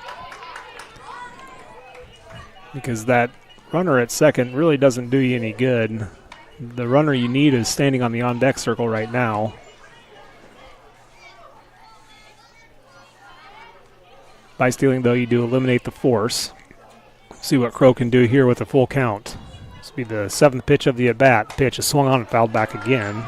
S6: Because that runner at second really doesn't do you any good. The runner you need is standing on the on-deck circle right now. By stealing, though, you do eliminate the force. See what Crow can do here with a full count. This will be the 7th pitch of the at-bat. Pitch is swung on and fouled back again.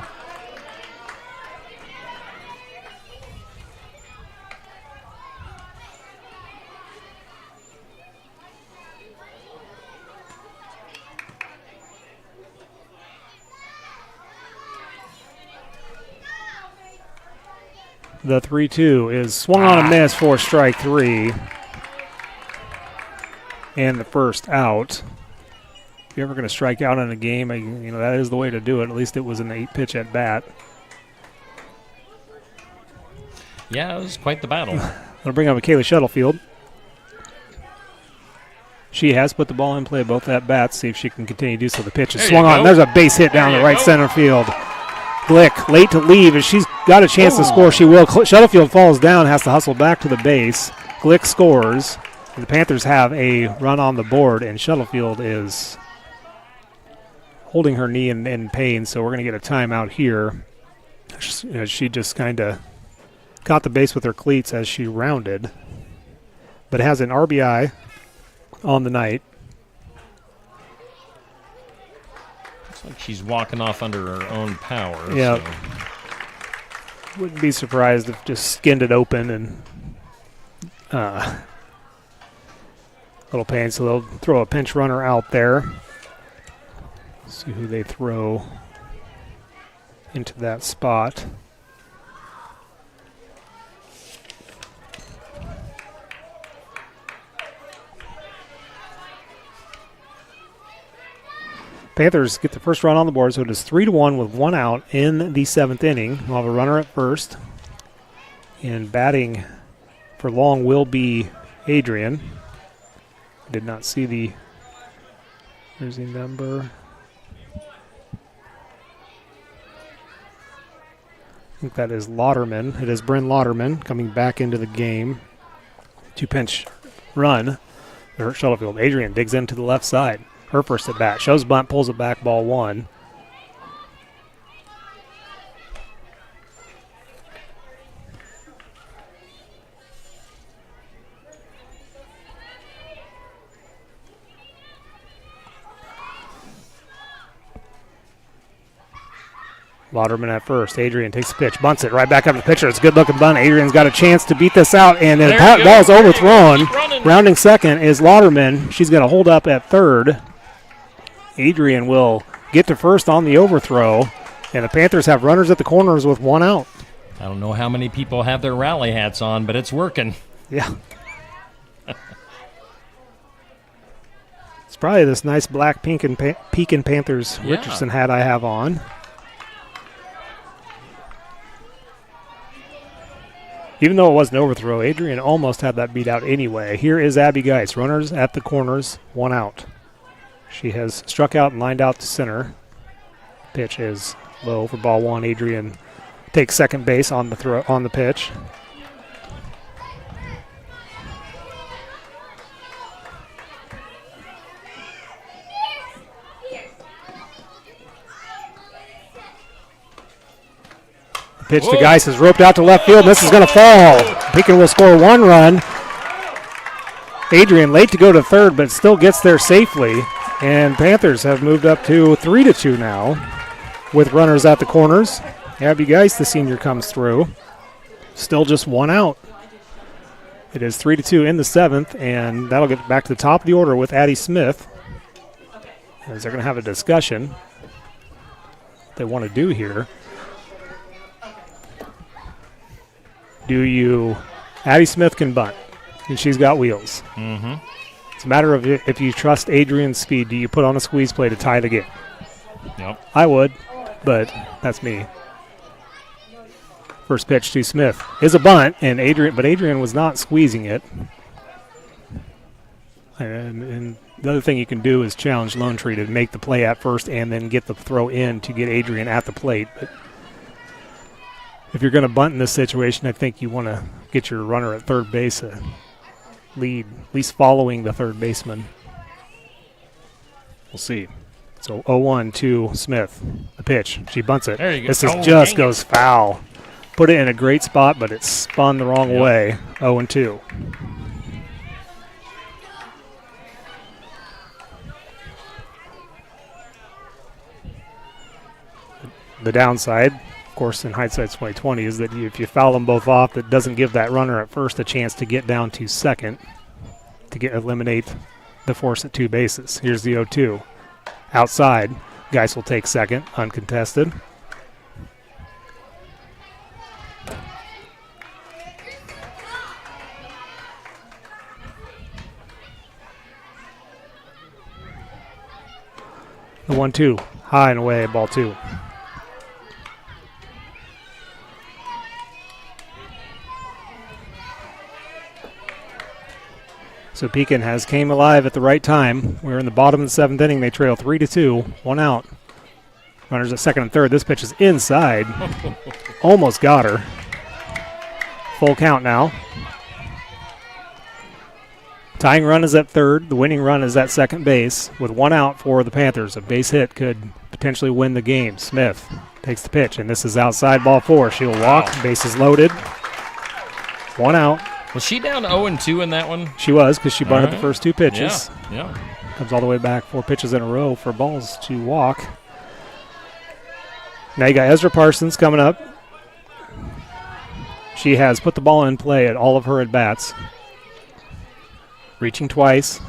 S6: The 3-2 is swung on and missed for strike 3. And the first out. if you're ever going to strike out in a game, that is the way to do it. At least it was an 8-pitch at bat.
S3: Yeah, it was quite the battle.
S6: I'll bring up Kaylee Shuttlefield. She has put the ball in play both at bats. See if she can continue to do so. The pitch is swung on. There's a base hit down the right center field. Glick late to leave. If she's got a chance to score, she will. Shuttlefield falls down, has to hustle back to the base. Glick scores. The Panthers have a run on the board, and Shuttlefield is holding her knee in pain, so we're going to get a timeout here. She just kind of caught the base with her cleats as she rounded, but has an RBI on the night.
S3: Looks like she's walking off under her own power.
S6: Yeah.
S3: So.
S6: Wouldn't be surprised if just skinned it open and little pain, so they'll throw a pinch runner out there. See who they throw into that spot. Panthers get the first run on the board, so it is 3-1 with 1 out in the 7th inning. We'll have a runner at first. And batting for long will be Adrian. Did not see the jersey number. I think that is Lauderman. It is Bryn Lauderman coming back into the game. 2-pinch run. Shuttlefield. Adrian digs into the left side. Her first at bat. Shows bunt, pulls it back, ball 1. Lauderman at first. Adrian takes the pitch, bunts it right back up to the pitcher. It's a good-looking bunt. Adrian's got a chance to beat this out, and the ball's overthrown. Rounding second is Lauderman. She's going to hold up at third. Adrian will get to first on the overthrow, and the Panthers have runners at the corners with 1 out.
S3: I don't know how many people have their rally hats on, but it's working.
S6: Yeah. It's probably this nice black Pekin Panthers Richardson hat I have on. Even though it was an overthrow, Adrian almost had that beat out anyway. Here is Abby Geis. Runners at the corners, 1 out. She has struck out and lined out to center. Pitch is low for ball 1. Adrian takes second base on the throw on the pitch. The pitch to Geis is roped out to left field. This is going to fall. Pekin will score 1 run. Adrian late to go to third, but still gets there safely. And Panthers have moved up to 3-2 now with runners at the corners. Abby Geis, the senior, comes through. Still just 1 out. It is 3-2 in the 7th, and that'll get back to the top of the order with Addie Smith, as they're going to have a discussion what they want to do here. Addie Smith can bunt, and she's got wheels.
S3: Mm-hmm.
S6: It's a matter of if you trust Adrian's speed, do you put on a squeeze play to tie the game?
S3: Yep.
S6: I would, but that's me. First pitch to Smith is a bunt, and Adrian was not squeezing it. And the other thing you can do is challenge Lone Tree to make the play at first and then get the throw in to get Adrian at the plate. But if you're going to bunt in this situation, I think you want to get your runner at third base a lead, at least following the third baseman. We'll see. So 0-1 to Smith. The pitch. She bunts it.
S3: There you go.
S6: This goes foul. Put it in a great spot, but it spun the wrong way. 0-2. The downside, of course, in hindsight's 2020, is that if you foul them both off, that doesn't give that runner at first a chance to get down to second to eliminate the force at 2 bases. Here's the 0-2. Outside, Geis will take second, uncontested. The 1-2. High and away, ball 2. So Pekin has came alive at the right time. We're in the bottom of the 7th inning. They trail 3-2. 1 out. Runners at second and third. This pitch is inside. Almost got her. Full count now. Tying run is at third. The winning run is at second base with 1 out for the Panthers. A base hit could potentially win the game. Smith takes the pitch, and this is outside, ball 4. She'll walk. Wow. Bases loaded. 1 out.
S3: Was she down 0-2 in that one?
S6: She was, because she bunted the first 2 pitches.
S3: Yeah.
S6: Comes all the way back 4 pitches in a row for balls to walk. Now you got Ezra Parsons coming up. She has put the ball in play at all of her at-bats. Reaching twice.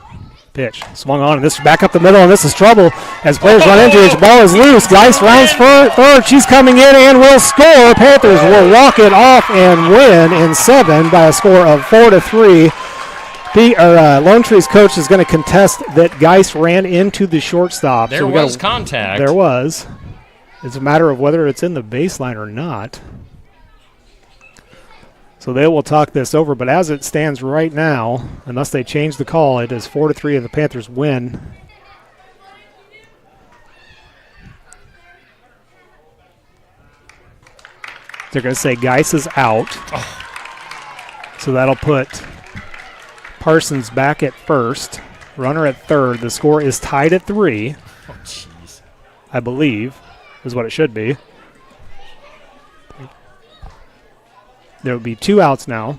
S6: Pitch. Swung on, and this is back up the middle, and this is trouble as players run into each. Ball is loose. Geis rounds for third. She's coming in and will score. Panthers will walk it off and win in 7 by a score of 4-3. Lone Tree's coach is going to contest that Geis ran into the shortstop.
S3: There was contact.
S6: There was. It's a matter of whether it's in the baseline or not. So they will talk this over, but as it stands right now, unless they change the call, it is 4-3 and the Panthers win. They're going to say Geis is out. So that'll put Parsons back at first, runner at third. The score is tied at 3.
S3: Oh, jeez.
S6: I believe is what it should be. There will be 2 outs now.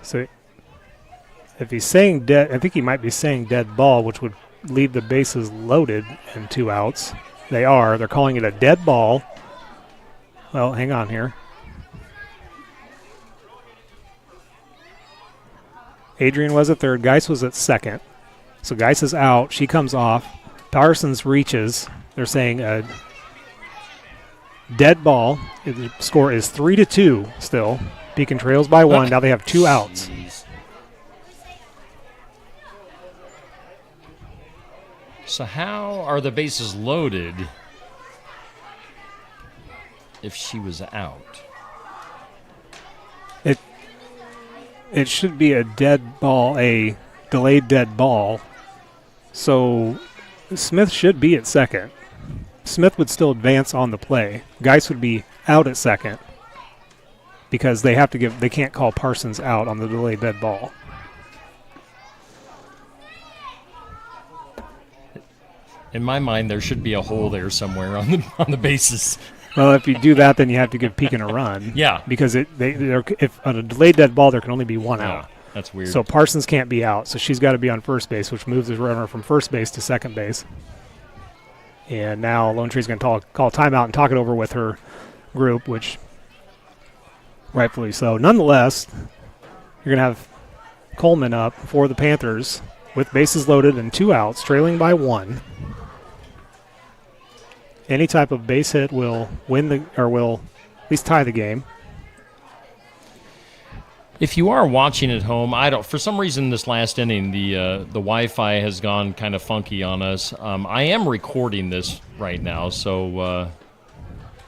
S6: So if he's saying dead, I think he might be saying dead ball, which would leave the bases loaded and 2 outs. They are. They're calling it a dead ball. Well, hang on here. Adrian was at third. Geis was at second. So Geis is out. She comes off. Parsons reaches. They're saying a dead ball. The score is 3-2 still. Pekin trails by 1. Now they have 2 outs.
S3: So how are the bases loaded if she was out?
S6: It should be a dead ball, a delayed dead ball. So Smith should be at second. Smith would still advance on the play. Geis would be out at second because they can't call Parsons out on the delayed dead ball.
S3: In my mind, there should be a hole there somewhere on the bases.
S6: Well, if you do that, then you have to give Pekin a run.
S3: Yeah.
S6: Because if on a delayed dead ball, there can only be 1 out.
S3: That's weird.
S6: So Parsons can't be out, so she's got to be on first base, which moves the runner from first base to second base. And now Lone Tree's going to call timeout and talk it over with her group, which rightfully so. Nonetheless, you're going to have Coleman up for the Panthers with bases loaded and 2 outs, trailing by 1. Any type of base hit will will at least tie the game.
S3: If you are watching at home, for some reason this last inning the Wi-Fi has gone kind of funky on us. I am recording this right now, so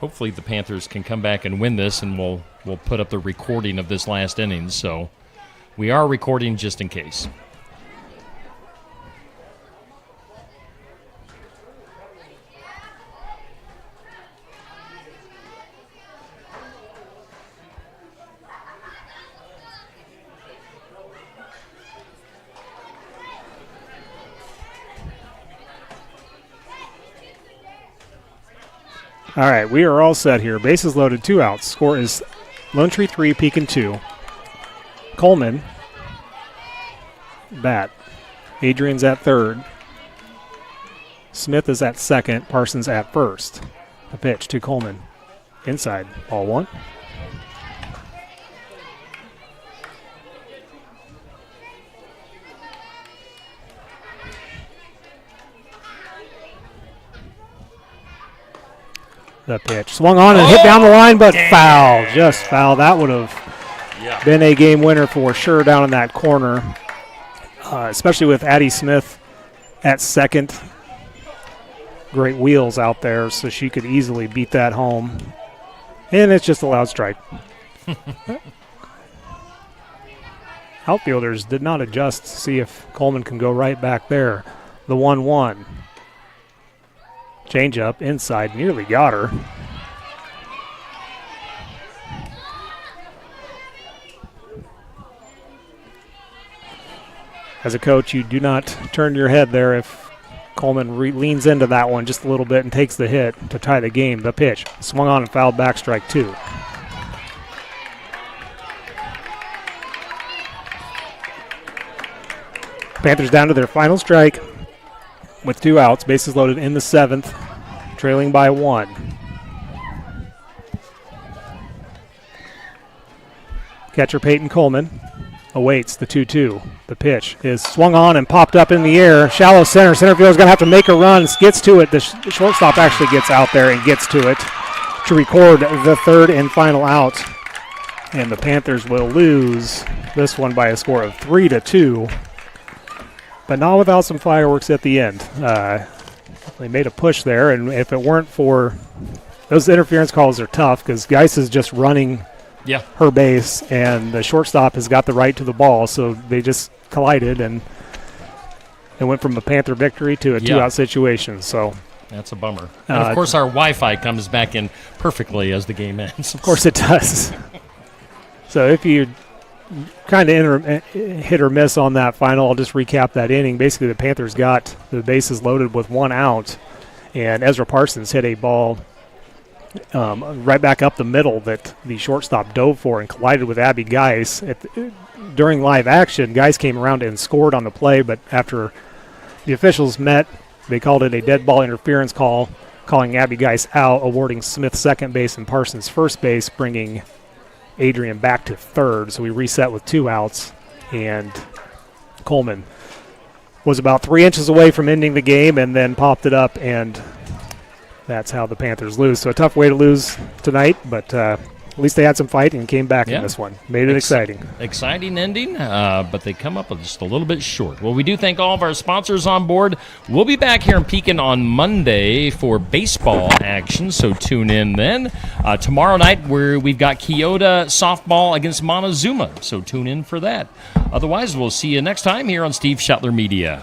S3: hopefully the Panthers can come back and win this, and we'll put up the recording of this last inning. So we are recording just in case.
S6: All right, we are all set here. Bases loaded, 2 outs. Score is Lone Tree 3, Pekin 2. Coleman, bat. Adrian's at third. Smith is at second. Parsons at first. A pitch to Coleman. Inside, ball 1. The pitch. Swung on and hit down the line, but foul. Just foul. That would have been a game winner for sure down in that corner, especially with Addie Smith at second. Great wheels out there, so she could easily beat that home. And it's just a loud strike. Outfielders did not adjust to see if Coleman can go right back there. The 1-1. Change up inside, nearly got her. As a coach, you do not turn your head there if Coleman leans into that one just a little bit and takes the hit to tie the game. The pitch swung on and fouled back, strike 2. Panthers down to their final strike with 2 outs, bases loaded in the 7th, trailing by 1. Catcher Peyton Coleman awaits the 2-2. The pitch is swung on and popped up in the air. Shallow center. Center fielder is going to have to make a run. Gets to it. The shortstop actually gets out there and gets to it to record the 3rd and final out. And the Panthers will lose this one by a score of 3-2. But not without some fireworks at the end. They made a push there, and if it weren't for those interference calls are tough because Geis is just running her base, and the shortstop has got the right to the ball, so they just collided, and it went from a Panther victory to a 2-out situation. So
S3: that's a bummer. And, of course, our Wi-Fi comes back in perfectly as the game ends.
S6: Of course it does. So if you kind of hit or miss on that final, I'll just recap that inning. Basically, the Panthers got the bases loaded with 1 out, and Ezra Parsons hit a ball right back up the middle that the shortstop dove for and collided with Abby Geis. During live action, Geis came around and scored on the play, but after the officials met, they called it a dead ball interference call, calling Abby Geis out, awarding Smith second base and Parsons first base, bringing Adrian back to third. So we reset with 2 outs, and Coleman was about 3 inches away from ending the game and then popped it up, and that's how the Panthers lose. So a tough way to lose tonight, but at least they had some fight and came back in this one. Made it exciting.
S3: Exciting ending, but they come up with just a little bit short. Well, we do thank all of our sponsors on board. We'll be back here in Pekin on Monday for baseball action, so tune in then. Tomorrow night, we've got Kyoto softball against Montezuma, so tune in for that. Otherwise, we'll see you next time here on Steve Shetler Media.